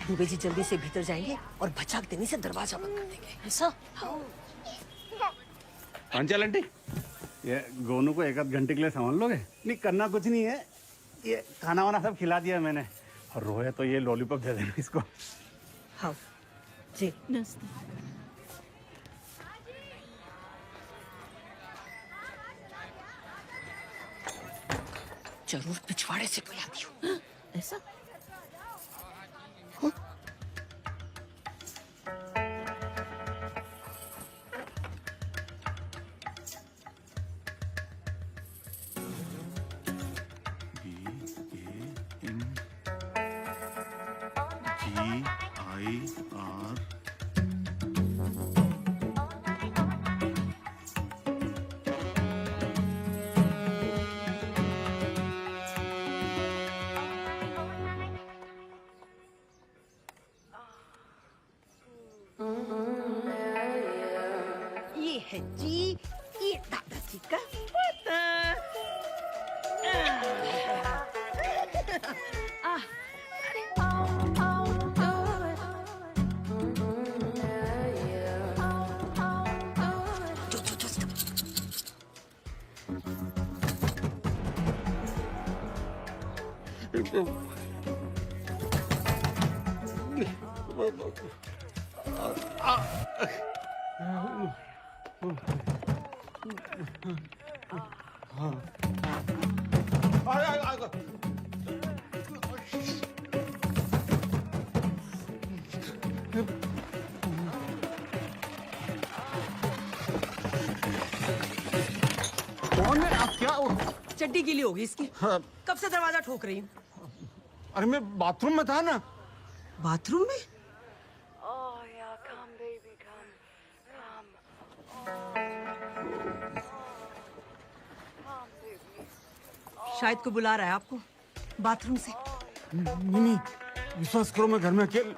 दुबे जी जल्दी से भीतर जाएंगे और बचाक देने से दरवाजा बंद कर देंगे। ऐसा? चल आंटी, ये गोनू को एक आध घंटे के लिए संभाल लोगे? नहीं करना कुछ नहीं है, ये खाना वाना सब खिला दिया मैंने, और रोए तो ये लॉलीपॉप दे देना इसको। हाँ जी। जरूर पिछवाड़े से कोई आती हो। ऐसा? ये है जी, ये दादाजी का पता। कौन है आप? क्या चड्डी गीली होगी इसकी। हाँ। कब से दरवाजा ठोक रही हूँ? अरे मैं बाथरूम में था ना। बाथरूम में? शायद को बुला रहा है आपको बाथरूम से। नहीं, विश्वास करो मैं घर में अकेले।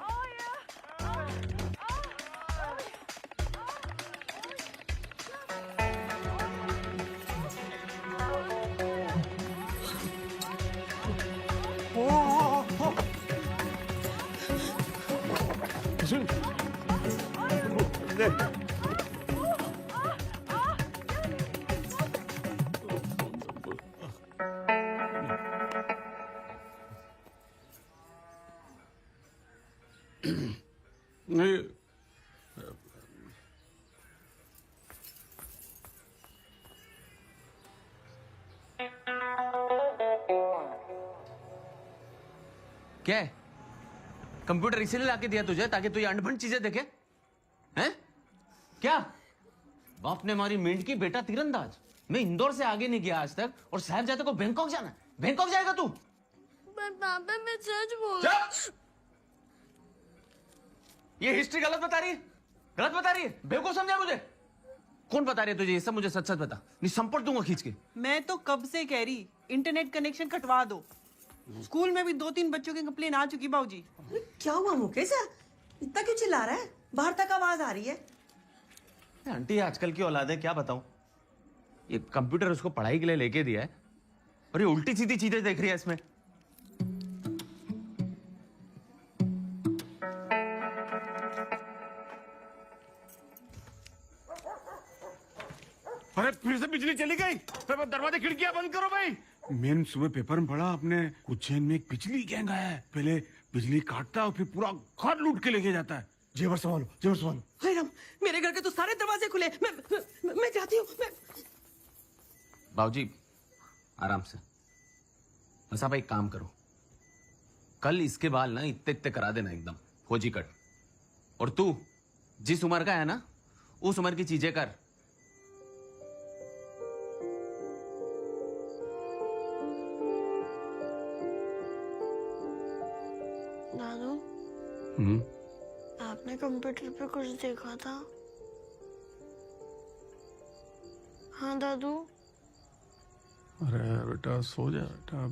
नहीं, क्या है? कंप्यूटर इसीलिए लाके दिया तुझे ताकि तू ये अंडभंड चीजें देखे? हैं? क्या? बाप ने मारी मेंढकी, बेटा तीरंदाज। मैं इंदौर से आगे नहीं गया आज तक और साहबजादे को बैंकॉक जाना है। बैंकॉक जाएगा तू? पर पापा मैं सच बोल चुप! ये हिस्ट्री गलत बता रही है, गलत बता रही है। बेवकूफ समझा मुझे? कौन बता रही है तुझे ये सब? मुझे सच सच बता, नहीं संपट दूंगा खींच के। मैं तो कब से कह रही इंटरनेट कनेक्शन कटवा दो। स्कूल में भी 2-3 बच्चों की कंप्लेन आ चुकी बाबूजी। क्या हुआ मुकेश? इतना क्यों चिल्ला रहा है? बाहर तक आवाज आ रही है। आंटी आजकल की औलाद है, क्या बताऊं। ये कंप्यूटर उसको पढ़ाई के लिए लेके दिया है और ये उल्टी सीधी चीजें देख रही है इसमें। अरे फिर से बिजली चली गई। तो दरवाजे खिड़कियां बंद करो भाई। मैंने सुबह पेपर में पढ़ा, अपने उज्जैन में एक बिजली गैंग आया है। पहले बिजली काटता है और फिर पूरा घर लूट के लेके जाता है। जेवर संभालो, जेवर संभालो। हाय राम, मेरे घर के तो सारे दरवाजे खुले। मैं जाती हूँ। बाबूजी आराम से। बस आप एक काम करो, कल इसके बाल ना इत्ते इत्ते करा देना एकदम फौजी कट। और तू जिस उम्र का है ना, उस उम्र की चीजें कर। दादू आपने कंप्यूटर पे कुछ देखा था? हाँ दादू। अरे बेटा सो जा बेटा।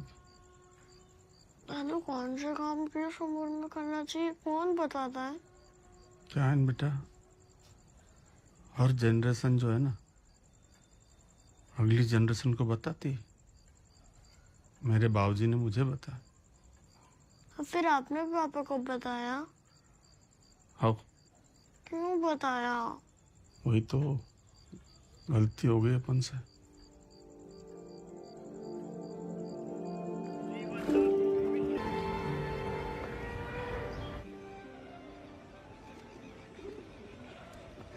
दादू कौन से काम किस उम्र में करना चाहिए कौन बताता है? क्या है बेटा, हर जनरेशन जो है ना अगली जनरेशन को बताती। मेरे बाबूजी ने मुझे बताया। और फिर आपने पापा को बताया? हाँ, क्यों बताया? वही तो गलती हो गई अपन से।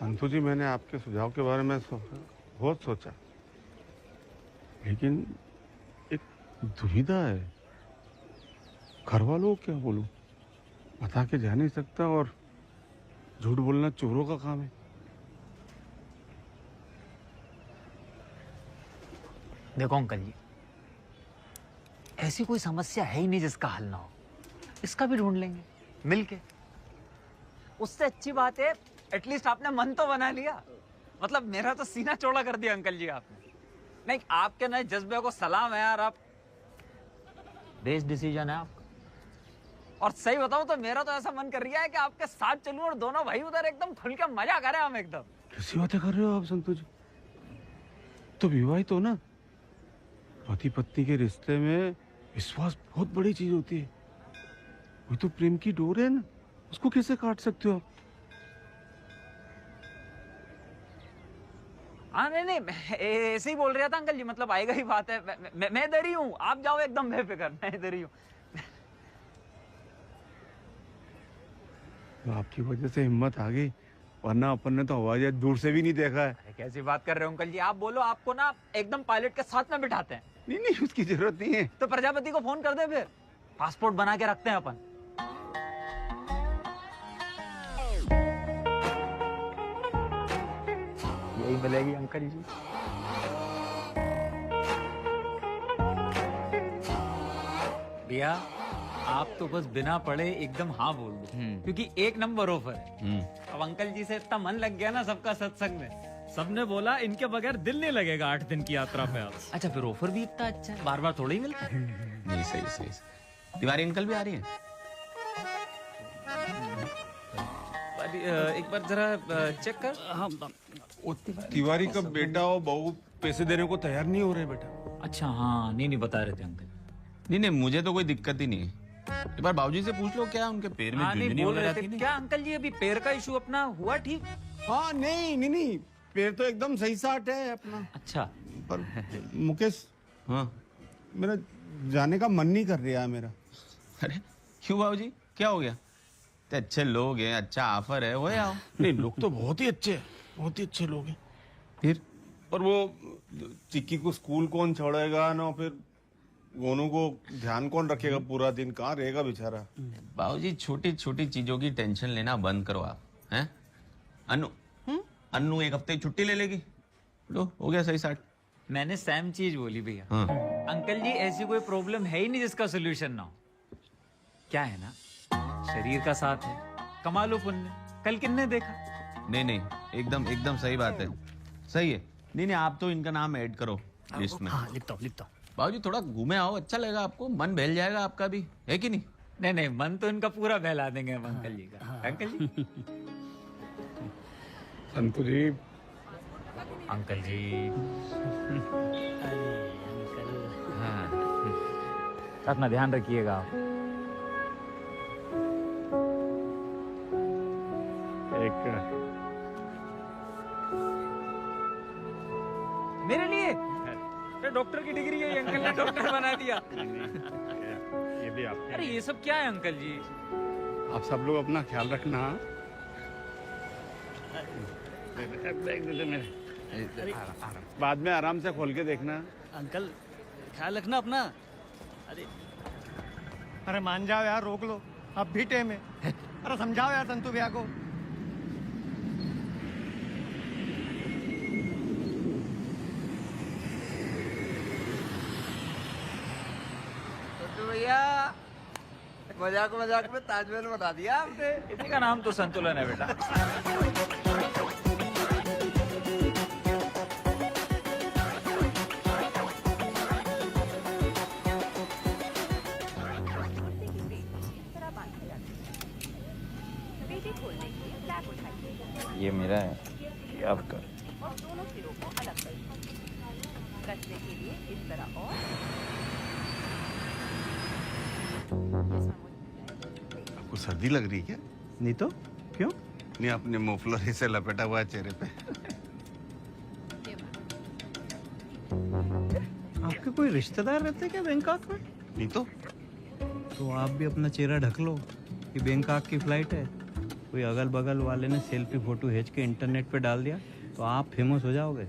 अंतु जी, मैंने आपके सुझाव के बारे में बहुत सोचा, लेकिन एक दुविधा है। घर वालों को क्या बोलूं? बता के जा नहीं सकता और झूठ बोलना चोरों का काम है। देखो अंकल जी, ऐसी कोई समस्या है ही नहीं जिसका हल ना हो। इसका भी ढूंढ लेंगे मिलके। उससे अच्छी बात है एटलीस्ट आपने मन तो बना लिया। मतलब मेरा तो सीना चौड़ा कर दिया अंकल जी आपने। नहीं, आपके नए जज्बे को सलाम है यार। आप बेस्ट डिसीजन है आपका। और सही बताऊं तो मेरा तो ऐसा मन कर रहा है कि आपके साथ चलूं और दोनों भाई उधर एकदम खुल के मजा करें हम एकदम। कैसी बातें कर रहे हो आप संतोष जी? तो विवाहित हो ना, पति पत्नी के रिश्ते में विश्वास बहुत बड़ी चीज होती है। वही तो प्रेम की डोर है ना, उसको कैसे काट सकते हो आप? हाँ नहीं, ऐसे ही बोल रहा था अंकल जी। मतलब आएगा ही बात है। मैं इधर ही हूँ, आप जाओ एकदम बेफिक्र। मैं इधर ही हूँ। तो आपकी वजह से हिम्मत आ गई, वरना अपन ने तो हवाई जहाज दूर से भी नहीं देखा है। अरे कैसी बात कर रहे हो अंकल जी? आप बोलो, आपको ना एकदम पायलट के साथ में बिठाते हैं। नहीं, उसकी जरूरत नहीं है। तो प्रजापति को फोन कर दे, फिर पासपोर्ट बना के रखते हैं अपन। यही मिलेगी अंकल जी। भैया आप तो बस बिना पढ़े एकदम हाँ बोल दो, क्योंकि 1 नंबर ऑफर है। अब अंकल जी से इतना मन लग गया ना सबका सत्संग में, सबने बोला इनके बगैर दिल नहीं लगेगा 8 दिन की यात्रा पे। आप अच्छा, फिर ऑफर भी इतना अच्छा है, बार बार थोड़ा ही मिलता है। नहीं, सही। तिवारी अंकल भी आ रही है? एक बार जरा चेक कर। हाँ, तिवारी का बेटा और बहू पैसे देने को तैयार नहीं हो रहे बेटा। अच्छा हाँ, नहीं बता रहे थे अंकल। नहीं, मुझे तो कोई दिक्कत ही नहीं है। एक बार बाबूजी से पूछ लो क्या उनके पैर में हाँ, नहीं, झुंझुनी बोल वगैरह रहे थी थे नहीं? क्या अंकल जी अभी पैर का इशू अपना हुआ ठीक? हाँ नहीं पैर तो एकदम सही साट है अपना। अच्छा पर मुकेश, हाँ मेरा जाने का मन नहीं कर रहा है मेरा। अरे क्यों बाबूजी, क्या हो गया? इतने अच्छे लोग हैं, अच्छा ऑफर है, हो आओ। नहीं, लोग तो बहुत ही अच्छे हैं, बहुत ही अच्छे लोग हैं। फिर पर वो चिक्की को स्कूल कौन छोड़ेगा ना, फिर गोनू को ध्यान कौन रखेगा पूरा दिन, कहाँ रहेगा बेचारा? बाबूजी छोटी छोटी चीजों की टेंशन लेना बंद करो आप, हैं? अन्नू एक हफ्ते की छुट्टी ले लेगी, लो हो गया सही साट। मैंने सेम चीज बोली भैया। हाँ। अंकल जी ऐसी कोई प्रॉब्लम है ही नहीं जिसका सोल्यूशन ना हो। क्या है ना, शरीर का साथ है, कमा लो पुण्य। कल किन्ने देखा? नहीं एकदम एकदम सही बात है, सही है। नहीं आप तो इनका नाम ऐड करो लिस्ट में। हाँ लिखता हूँ। बाबूजी थोड़ा घूमे आओ, अच्छा लगेगा आपको, मन बहल जाएगा आपका भी, है कि नहीं? नहीं मन तो इनका पूरा बहला देंगे हम अंकल जी का। अंकल जी संतु जी, अंकल जी हाँ, अपना ध्यान रखिएगा आप। मेरे लिए डॉक्टर की डिग्री है, अंकल ने डॉक्टर बना दिया। ये भी आप। अरे ये सब क्या है अंकल जी? आप सब लोग अपना ख्याल रखना। बाद में आराम से खोल के देखना। अंकल ख्याल रखना अपना। अरे मान जाओ यार, रोक लो, अब भी टाइम है। अरे समझाओ यार संतु भैया को। संतु भैया, मजाक में ताजमहल बना दिया आपने। इसी का नाम तो संतुलन है बेटा। ये मेरा है, ये आपका। और दोनों सिरों को अलग कर कसने के लिए इस तरह और आपको सर्दी लग रही है क्या? नहीं तो क्यों? नहीं, आपने मोफलर से लपेटा हुआ है चेहरे पे। आपके कोई रिश्तेदार रहते क्या बैंकॉक में? नहीं तो आप भी अपना चेहरा ढक लो कि बैंकॉक की फ्लाइट है। कोई अगल बगल वाले ने सेल्फी फोटो खींच के इंटरनेट पे डाल दिया तो आप फेमस हो जाओगे।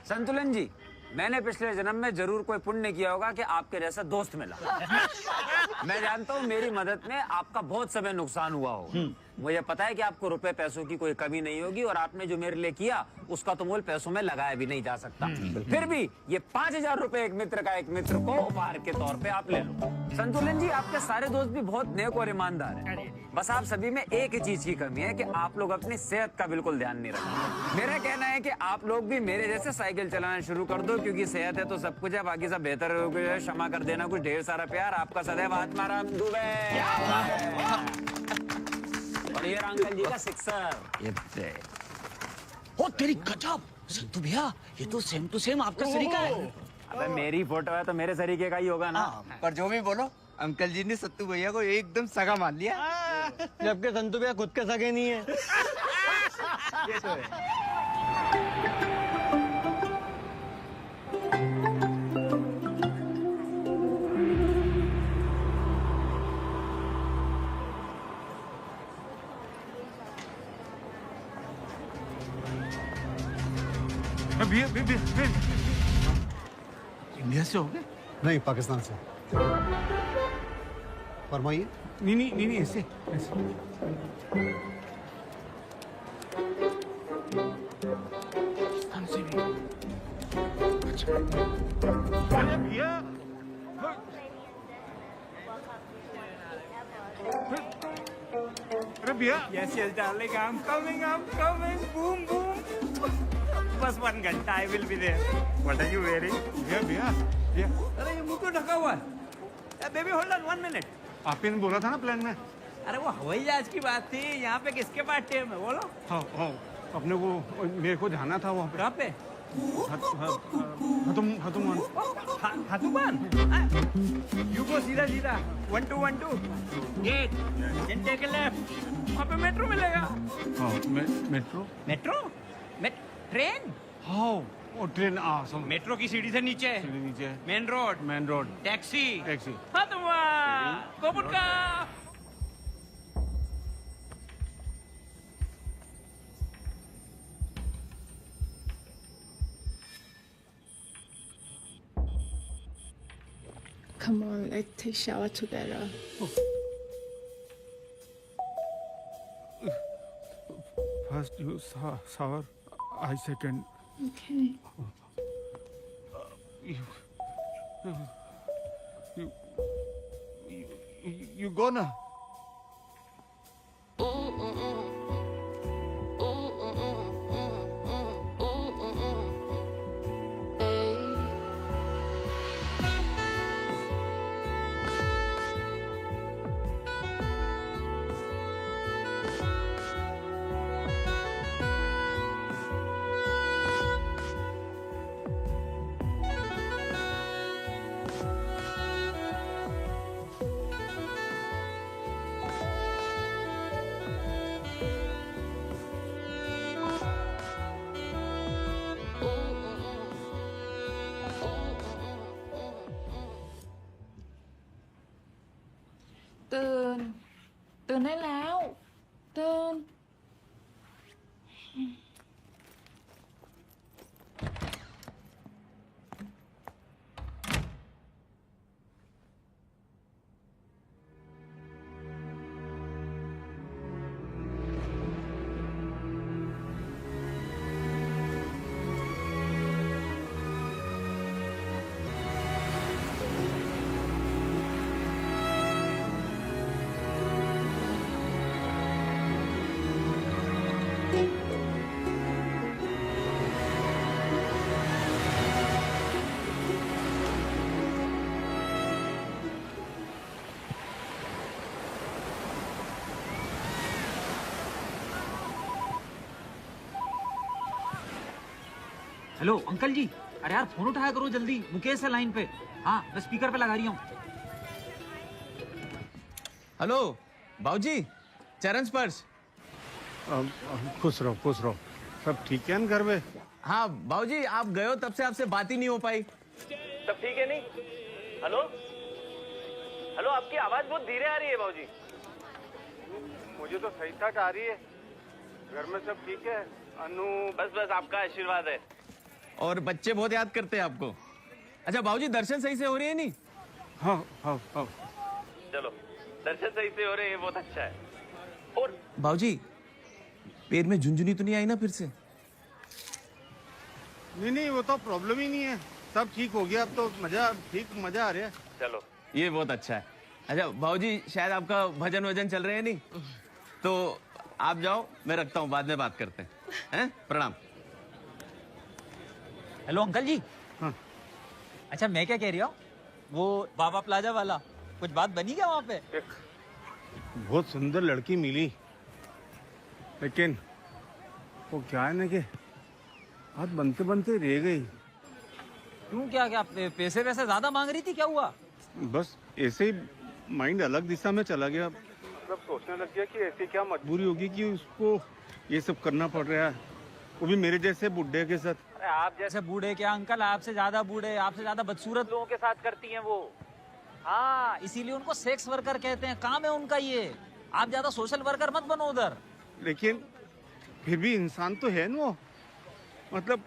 संतुलन जी, मैंने पिछले जन्म में जरूर कोई पुण्य किया होगा कि आपके जैसा दोस्त मिला। मैं जानता हूँ मेरी मदद में आपका बहुत समय नुकसान हुआ होगा। मुझे पता है कि आपको रुपए पैसों की कोई कमी नहीं होगी और आपने जो मेरे लिए किया उसका तो मोल पैसों में लगाया भी नहीं जा सकता। फिर भी ये 5,000 रुपए एक मित्र का एक मित्र को उपहार के तौर पे आप ले लो। संतुलन जी, आपके सारे दोस्त भी बहुत नेक और ईमानदार हैं। बस आप सभी में एक ही चीज की कमी है कि आप लोग अपनी सेहत का बिल्कुल ध्यान नहीं रखते। मेरा कहना है कि आप लोग भी मेरे जैसे साइकिल चलाना शुरू कर दो, क्योंकि सेहत है तो सब कुछ है, बाकी सब बेहतर हो गया। क्षमा कर देना, कुछ ढेर सारा प्यार। आपका सदैव आत्माराम दुबे। और ये अंकल जी का सिक्सर। ओ तेरी गजब संतु भैया, ये तो सेम टू सेम आपका सरीका है। अबे मेरी फोटो है तो मेरे सरीके का ही होगा ना। पर जो भी बोलो, अंकल जी ने सत्तू भैया को एकदम सगा मान लिया, जबकि संतु भैया खुद के सगे नहीं है। ये तो है। इंडिया से हो गए? नहीं, पाकिस्तान से। फरमाइए। नहीं ऐसे अरे भैया अरे भैया Yes, yes, darling. I'm coming. Boom, boom. बस 1 घंटा. I will be there. What are you wearing? भैया अरे ये मुंह क्यों ढका हुआ है? Baby hold on 1 minute. आपने बोला था ना प्लान में. अरे वो हवाई जहाज की बात थी. यहाँ पे किसके पास टाइम है बोलो. हाँ अपने को मेरे को जाना था वहाँ पे. कहाँ पे? हतुमान. You go सीधा 1 2 1 2 8 then take a left. वहाँ पे मेट्रो मिलेगा. हाँ मेट्रो. ट्रेन. हाँ वो ट्रेन मेट्रो की सीढ़ी से नीचे. Main road. टैक्सी. हतुमान. कोपुटका. Come on, let's take shower together. First you shower, I second. Okay. You go na.ตื่นได้แล้วตื่น hello uncle ji. अरे यार फोन उठाया करो जल्दी. मुकेश है लाइन पे. हाँ मैं स्पीकर पे लगा रही हूँ. हेलो बाबूजी. चरण स्पर्श. खुश रहो. सब ठीक है ना घर में? हाँ बाबूजी आप गए हो तब से आपसे बात ही नहीं हो पाई. सब ठीक है नहीं? हेलो आपकी आवाज बहुत धीरे आ रही है बाबूजी. मुझे तो सही ठाक आ रही है. घर में सब ठीक है? अनु. बस आपका आशीर्वाद है. और बच्चे बहुत याद करते हैं आपको. अच्छा बाबूजी दर्शन सही से हो रही है नहीं? हाँ. चलो दर्शन सही से हो रहे हैं बहुत अच्छा है. और बाबूजी पैर में झुंझुनी तो नहीं आई ना फिर से? नहीं वो तो प्रॉब्लम ही नहीं है. सब ठीक हो गया. अब तो मजा आ रहा है. चलो ये बहुत अच्छा है. अच्छा बाबूजी शायद आपका भजन वजन चल रहे हैं नहीं, तो आप जाओ मैं रखता हूँ. बाद में बात करते हैं. प्रणाम. हेलो अंकल जी. हाँ. अच्छा मैं क्या कह रही हूँ, वो बाबा प्लाजा वाला कुछ बात बनी क्या वहाँ पे? बहुत सुंदर लड़की मिली, लेकिन वो क्या है ना कि हाथ बनते बनते रह गई. क्यों? क्या पैसे वैसे ज्यादा मांग रही थी? क्या हुआ? बस ऐसे ही माइंड अलग दिशा में चला गया. मतलब सोचने लग गया कि ऐसी क्या मजबूरी होगी कि उसको ये सब करना पड़ रहा है, वो भी मेरे जैसे बुढ़े के साथ. अरे आप जैसे बूढ़े क्या अंकल, आपसे ज्यादा बूढ़े, आपसे ज्यादा बदसूरत लोगों के साथ करती हैं वो. हाँ इसीलिए उनको सेक्स वर्कर कहते हैं. काम है उनका ये. आप ज्यादा सोशल वर्कर मत बनो उधर. लेकिन फिर भी इंसान तो है ना वो. मतलब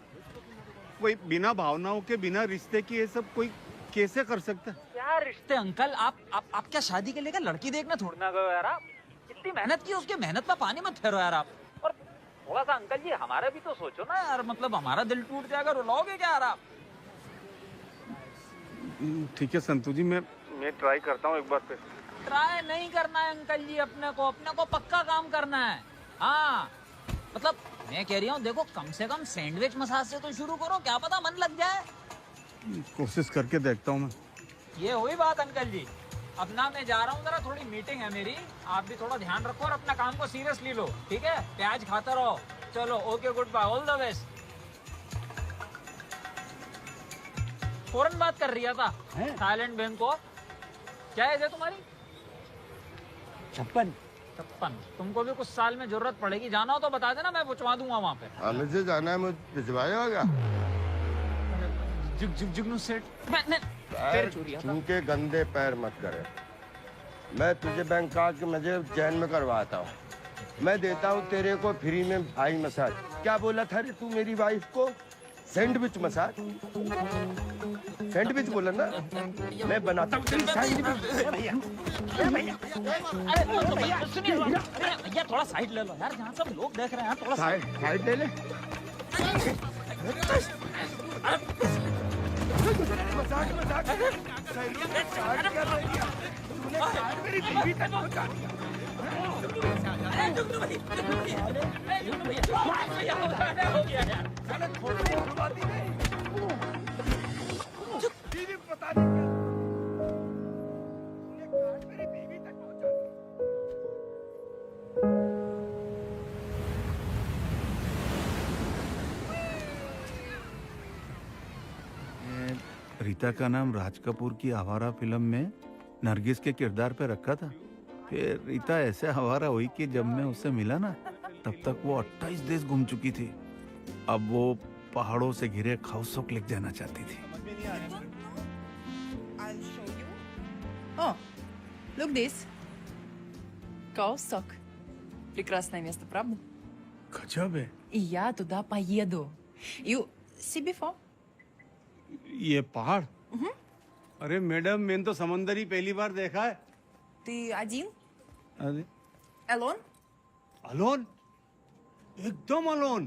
कोई बिना भावनाओं के, बिना रिश्ते के ये सब कोई कैसे कर सकता है? क्या रिश्ते अंकल? आप क्या शादी के लेकर लड़की देखना थोड़ी ना गए यार? आप इतनी मेहनत की, उसके मेहनत में पानी मत फेरो यार आप. थोड़ा सा अंकल जी हमारा भी तो सोचो ना यार, मतलब हमारा दिल टूट जाएगा, रुलाओगे क्या यार आप? ठीक है संतू जी, मैं ट्राई करता हूँ एक बार फिर। ट्राई नहीं करना है अंकल जी, अपने को पक्का काम करना है। हाँ मतलब मैं कह रही हूँ, देखो कम से कम सैंडविच मसाज से तो शुरू करो, क्या पता मन लग जाए। कोशिश करके देखता हूँ मैं। ये हुई बात अंकल जी। अब ना मैं जा रहा हूँ, जरा थोड़ी मीटिंग है मेरी, आप भी थोड़ा ध्यान रखो और अपना काम को सीरियसली लो, ठीक है? प्याज खाते रहो। चलो okay, good bye, all the best. फौरन बात कर रही था थाईलैंड बैंकॉक। क्या एज है तुम्हारी? 56। तुमको भी कुछ साल में जरूरत पड़ेगी, जाना हो तो बता देना, मैं पहुंचवा दूंगा वहाँ पे। हमें से जाना है, मुझे भिजवाया होगा। जुगनू सेठ पैर छू के गंदे पैर मत करे। मैं तुझे बैंकॉक के मजे उज्जैन में करवाता हूँ। मैं देता हूँ तेरे को फ्री में भाई मसाज। क्या बोला था रे तू मेरी वाइफ को? Sandwich massage. सैंडविच बोला ना, मैं बनाता हूँ सैंडविच। भैया सुनिए, भैया थोड़ा साइड ले लो यार, जहाँ सब लोग देख रहे हैं, थोड़ा साइड ले ले। मेरी बीवी का रीता का नाम राज कपूर की आवारा फिल्म में नरगिस के किरदार पे रखा था। फिर रीता ऐसे आवारा हुई कि जब मैं उससे मिला ना, तब तक वो 28 देश घूम चुकी थी। अब वो पहाड़ों से घिरे खाउसोक लेक जाना चाहती थी। О, look this. Каусок. Прекрасное место, правда? गजब है। И я туда поеду. You see before? ये पहाड़? अरे मैडम, मैंने तो समंदर ही पहली बार देखा है। Ты один? अरे Alone? अलोन? एकदम alone.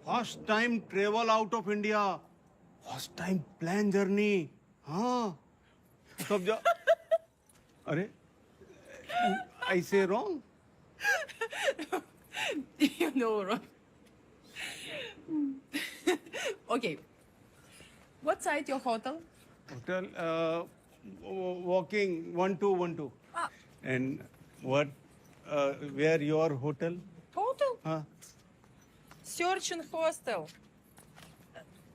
First time travel out of India, first time plan journey. हाँ सब जा। अरे ऐसे wrong? You know wrong. Okay. What side your hotel? Hotel walking 1212. And what? Where your hotel? Hotel? हाँ. Search and hostel.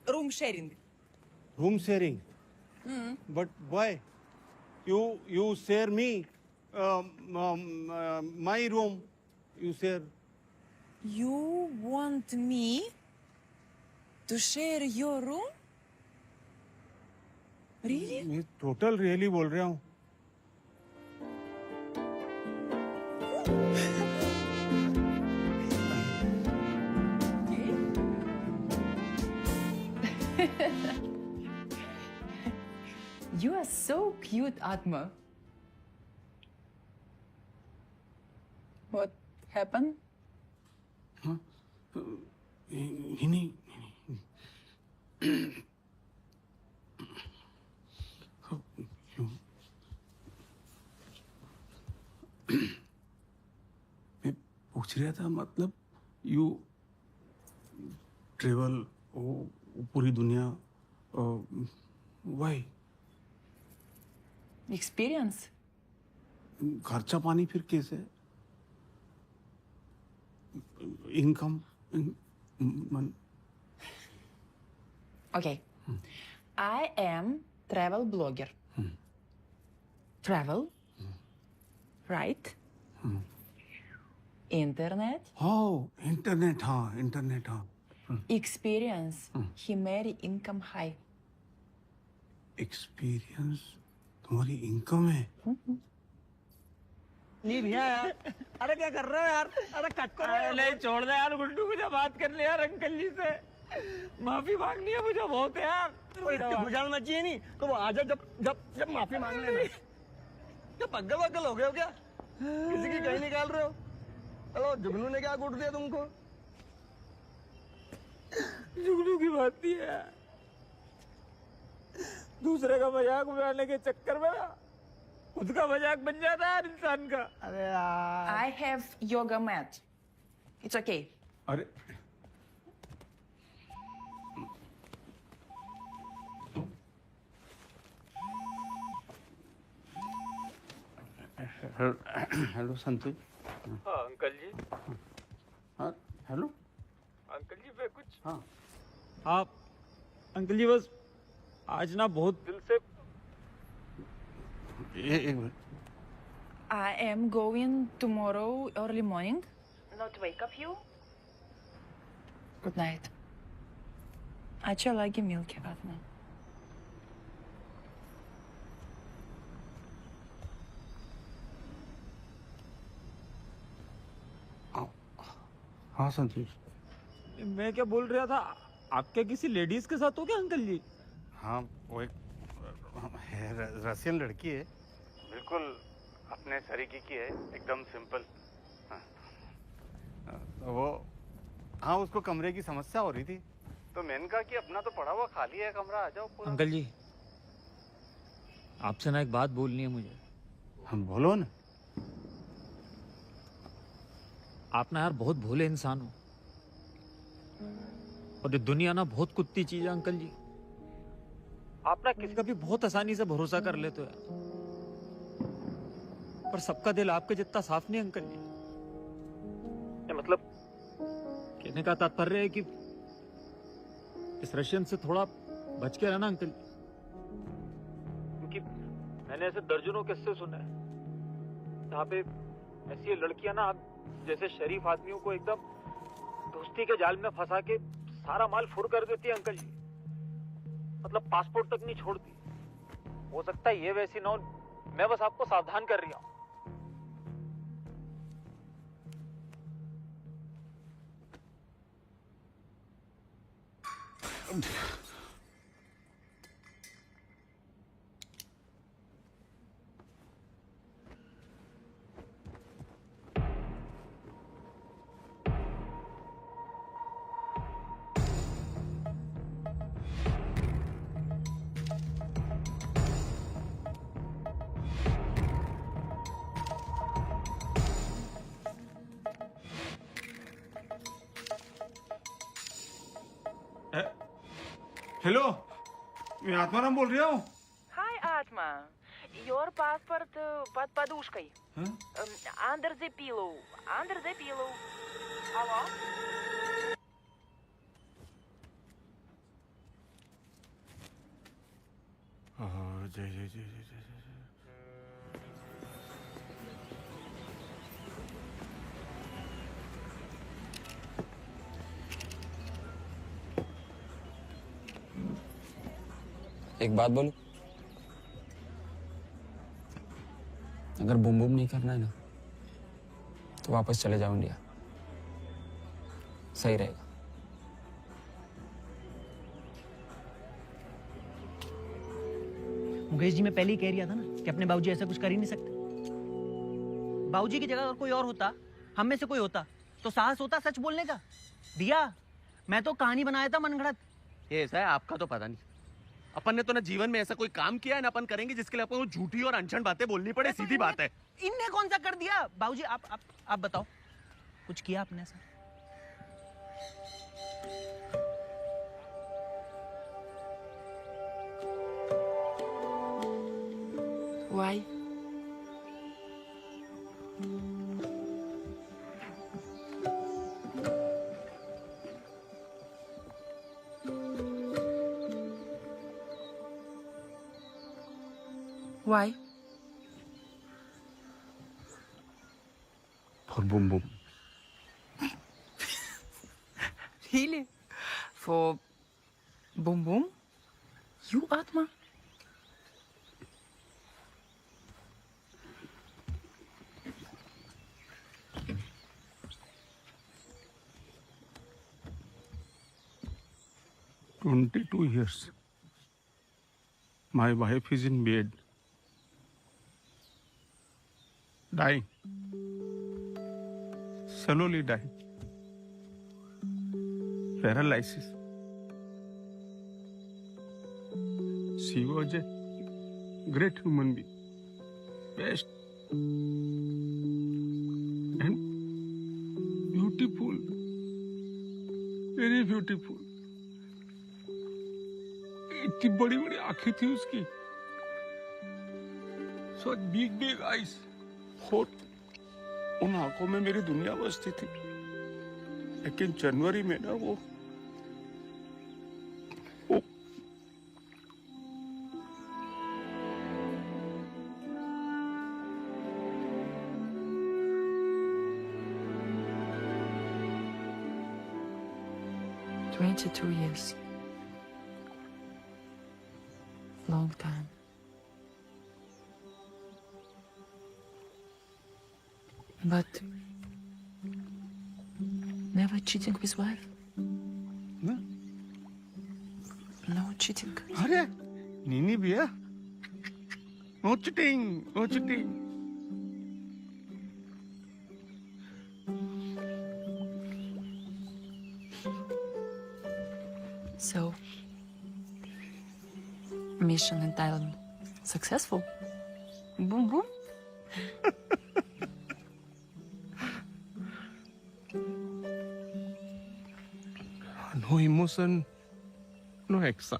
Room sharing. Room sharing. But why? You share me my room. You share. You want me to share your room? Really? मैं total really बोल रहा हूँ। You are so cute, Atma. What happened? नहीं मैं पूछ रहा था, मतलब यू ट्रेवल पूरी दुनिया, वाई? Experience? खर्चा पानी फिर कैसे? Income? Okay. I am travel blogger. Travel, right? Internet. Oh, internet, हाँ, internet, हाँ. Experience. He marry income high. Experience? तुम्हारी इनकम है? नहीं भैया यार, अरे क्या कर रहे हो यार? अरे कट करो। नहीं छोड़ दे यार गुड्डू, मुझे बात कर ले यार अंकल जी से। माफी मांगनी है मुझे बहुत यार। गुजारना मत चाहिए नहीं तो वो आजा जब जब जब माफी मांग लेना। क्या पगल वगल हो गए हो क्या? किसी की कहीं निकाल रहे हो? हेलो, जुगनू ने क्या कूट दिया तुमको? जुगनू की बात नहीं है। दूसरे का मजाक उड़ाने के चक्कर में खुद का मजाक बन जाता है इंसान का। अरे यार। I have yoga mat. It's okay. अरे हेलो संतोष। हाँ अंकल जी। हाँ हेलो अंकल जी मैं कुछ हाँ आप अंकल जी बस आज ना बहुत दिल से एक minute. I am going tomorrow early morning. Not wake up you. Good night. А лаги милки одна. हाँ संतोष। मैं क्या बोल रहा था, आपके किसी लेडीज के साथ हो क्या अंकल जी? हाँ वो एक रशियन लड़की है, बिल्कुल अपने सरीके की है, एकदम सिंपल। हाँ। वो हाँ उसको कमरे की समस्या हो रही थी, तो मैंने कहा कि अपना तो पड़ा हुआ खाली है कमरा, आ जाओ पूरा। अंकल जी आपसे ना एक बात बोलनी है मुझे। हम बोलो ना। आप ना यार बहुत भोले इंसान हो और ये दुनिया ना बहुत कुत्ती चीज है अंकल जी। आप ना किसी का भी बहुत आसानी से भरोसा कर लेते हो यार, पर सबका दिल आपके जितना साफ नहीं अंकल जी। ये मतलब कहने का तात्पर्य है कि इस रशियन से थोड़ा बच के रहना अंकल जी, क्योंकि मैंने ऐसे दर्जनों किस्से सुने हैं जहाँ पे ऐसी लड़कियां ना आप जैसे शरीफ आदमियों को एकदम दोस्ती के जाल में फंसा के सारा माल फुर कर देती है अंकल जी, मतलब पासपोर्ट तक नहीं छोड़ती। हो सकता है ये वैसी ना हो, मैं बस आपको सावधान कर रही हूँ। हेलो, मैं आत्माराम बोल रहा हूँ। Hi, Atma. Your passport под подушкой. Under the pillow. Under the pillow. Алло? जय जय जय जय जय। एक बात बोलूं, अगर बूम बूम नहीं करना है ना तो वापस चले जाओ इंडिया, सही रहेगा। मुकेश जी मैं पहले ही कह रहा था ना कि अपने बाबूजी ऐसा कुछ कर ही नहीं सकते। बाबूजी की जगह अगर कोई और होता, हम में से कोई होता, तो साहस होता सच बोलने का। दिया, मैं तो कहानी बनाया था मनगढ़ंत। ये ऐसा है, आपका तो पता नहीं। अपन ने तो ना जीवन में ऐसा कोई काम किया है ना अपन करेंगे जिसके लिए अपन को झूठी और अनछन बातें बोलनी पड़े। सीधी बात है। इनने कौन सा कर दिया? बाबूजी आप बताओ, कुछ किया आपने ऐसा? Why? Why? For boom boom. Really? For boom boom? You, Atma? "22 years. My wife is in bed. Dying. Slowly dying. paralysis. She was a great human being, best and beautiful, very beautiful. इतनी बड़ी बड़ी आंखें थी उसकी, so big eyes. और उन आंखों में मेरी दुनिया बसती थी, लेकिन जनवरी में ना वो $22 years. Long time. But never cheating with wife? No. No cheating. अरे नीनी भैया, no cheating, no cheating. So, mission in Thailand successful? Boom boom. No emotion, no action.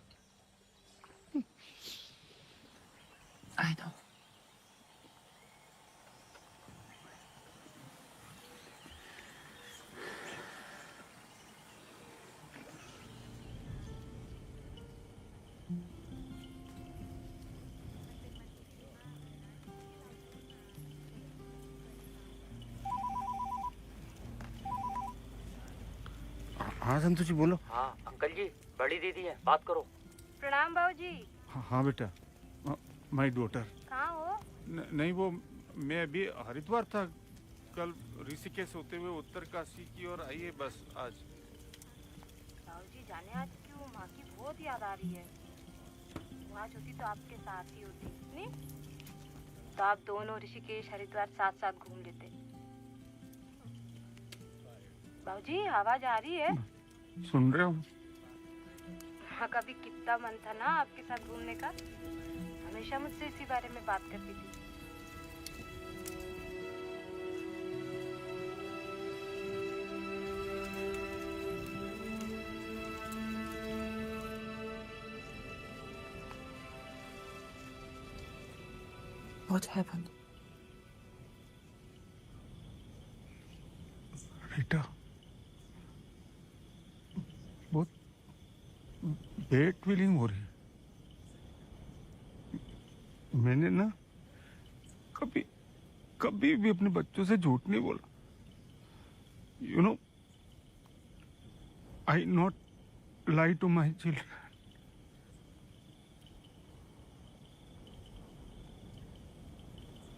I know. हाँ संतोषी बोलो। हाँ अंकल जी, बड़ी दीदी है, बात करो। प्रणाम बाबूजी। हाँ बेटा, माय डॉटर। कहाँ हो? नहीं वो मैं अभी हरिद्वार था, कल ऋषिकेश होते हुए उत्तरकाशी की ओर आई है बस आज। बाबूजी जाने आज क्यों, माँ की बहुत याद आ रही है। वो आज होती तो आपके साथ ही होती, नहीं? तो आप दोनों ऋषिकेश हरिद्वार साथ साथ घूम लेते। बाबूजी आवाज आ रही है? सुन रहे हो? माँ का भी कितना मन था ना आपके साथ घूमने का, हमेशा मुझसे इसी बारे में बात करती थी। What happened? बेटा बहुत बैड फीलिंग हो रही है। मैंने ना कभी भी अपने बच्चों से झूठ नहीं बोला। You know, I not lie to my children.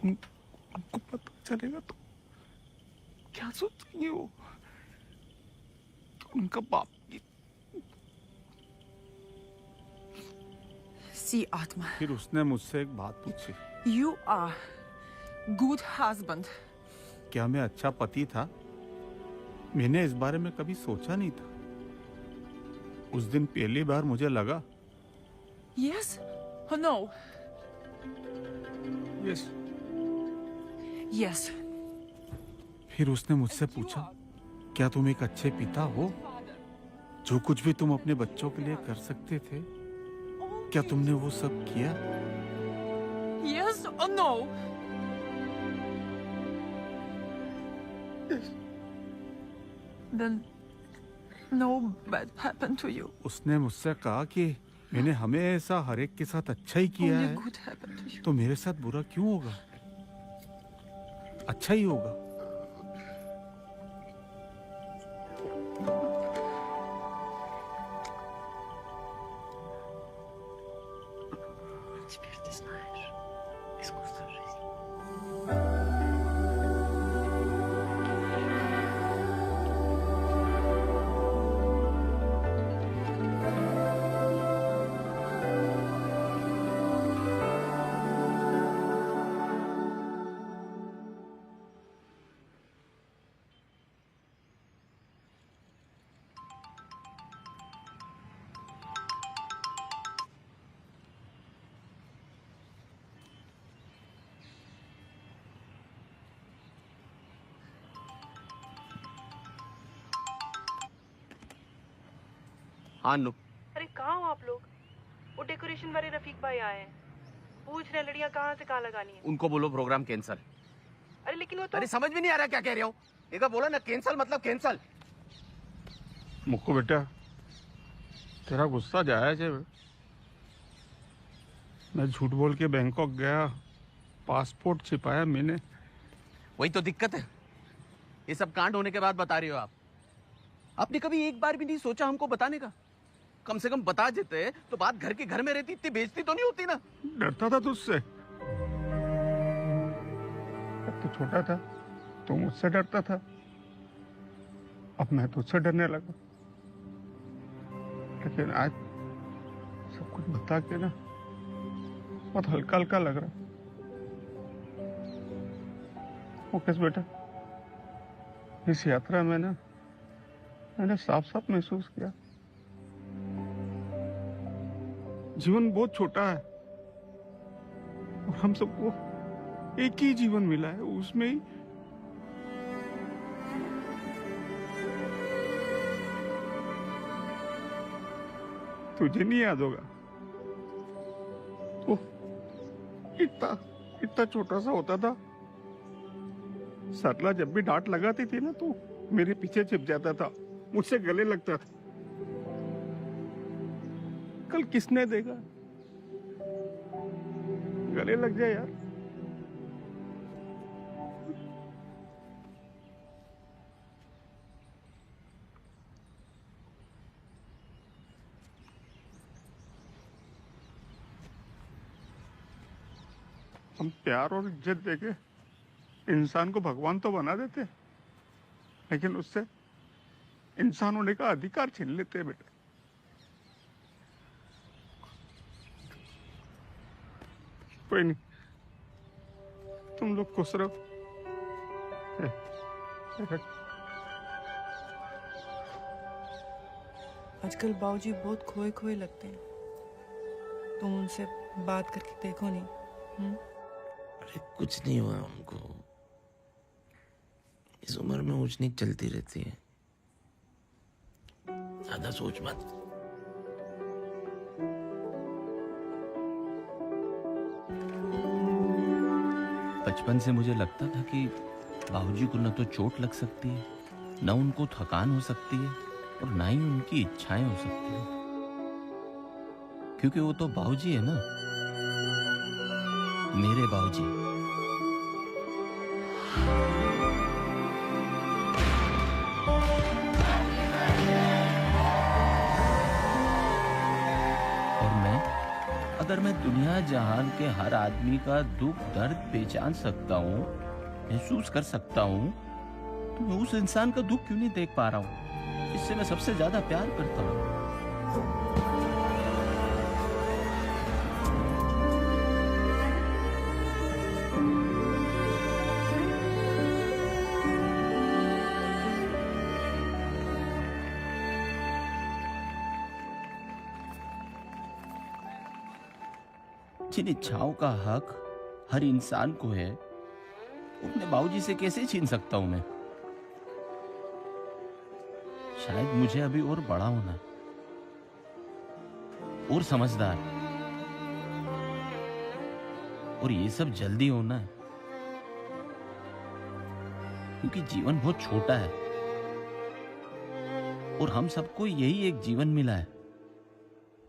उनको पता चलेगा तो क्या सोचेंगे वो, उनका बाप। See, Atma, फिर उसने मुझसे एक बात पूछी। you are good husband. क्या मैं अच्छा पति था? मैंने इस बारे में कभी सोचा नहीं था। उस दिन पहली बार मुझे लगा। Yes or no? Yes. Yes. फिर उसने मुझसे पूछा, क्या तुम एक अच्छे पिता हो? जो कुछ भी तुम अपने बच्चों के लिए कर सकते थे, क्या तुमने वो सब किया? Yes or no? Then no bad happened to you. उसने मुझसे कहा कि मैंने हमेशा हर एक के साथ अच्छा ही किया Only है, good happened to you. तो मेरे साथ बुरा क्यों होगा? अच्छा ही होगा। Теперь ты знаешь искусство жизни. हाँ अन्नू, अरे कहाँ हो आप लोग? वो डेकोरेशन वाले रफीक भाई आए हैं, पूछ रहे लड़ियां कहाँ से कहाँ लगानी है। उनको बोलो प्रोग्राम कैंसल। अरे लेकिन वो तो अरे समझ में नहीं आ रहा क्या कह रहे हो? एक बार बोला ना कैंसल मतलब कैंसल। मुक्को बेटा, तेरा गुस्सा जायज है। मैं झूठ बोल के बैंकॉक गया, पासपोर्ट छिपाया मैंने। वही तो दिक्कत है, ये सब कांड होने के बाद बता रही हो आप। आपने कभी एक बार भी नहीं सोचा हमको बताने का? कम से कम बता देते तो बात घर के घर में रहती, इतनी बेइज्जती तो नहीं होती ना। डरता था तुझसे। जब तू छोटा था तो मुझसे डरता था, अब मैं तुझसे डरने लगा। लेकिन आज सब कुछ बता के ना बहुत हल्का हल्का लग रहा। मुकेश बेटा, इस यात्रा में ना मैंने साफ साफ महसूस किया, जीवन बहुत छोटा है और हम सबको एक ही जीवन मिला है, उसमें ही तुझे नहीं याद होगा तो इतना छोटा सा होता था। सरला जब भी डांट लगाती थी ना तो मेरे पीछे छिप जाता था, मुझसे गले लगता था। कल किसने देगा? गले लग जाए यार। हम प्यार और इज्जत देके इंसान को भगवान तो बना देते, लेकिन उससे इंसान होने का अधिकार छीन लेते हैं बेटा। कोई नहीं, तुम लोग खुश रहो। आजकल बाबूजी बहुत खोए खोए लगते हैं, तुम उनसे बात करके देखो नहीं। अरे कुछ नहीं हुआ हमको, इस उम्र में ऊंच नीच चलती रहती है, ज्यादा सोच मत। बचपन से मुझे लगता था कि बाबूजी को न तो चोट लग सकती है, न उनको थकान हो सकती है और न ही उनकी इच्छाएं हो सकती है, क्योंकि वो तो बाबूजी है ना, मेरे बाबूजी। अगर मैं दुनिया जहान के हर आदमी का दुख दर्द पहचान सकता हूँ, महसूस कर सकता हूँ, तो मैं उस इंसान का दुख क्यों नहीं देख पा रहा हूँ जिससे मैं सबसे ज्यादा प्यार करता हूँ? जिन इच्छाओं का हक हर इंसान को है, अपने बाबूजी से कैसे छीन सकता हूं मैं? शायद मुझे अभी और बड़ा होना है, और समझदार, और ये सब जल्दी होना है, क्योंकि जीवन बहुत छोटा है और हम सबको यही एक जीवन मिला है।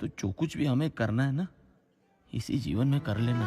तो जो कुछ भी हमें करना है ना, इसी जीवन में कर लेना।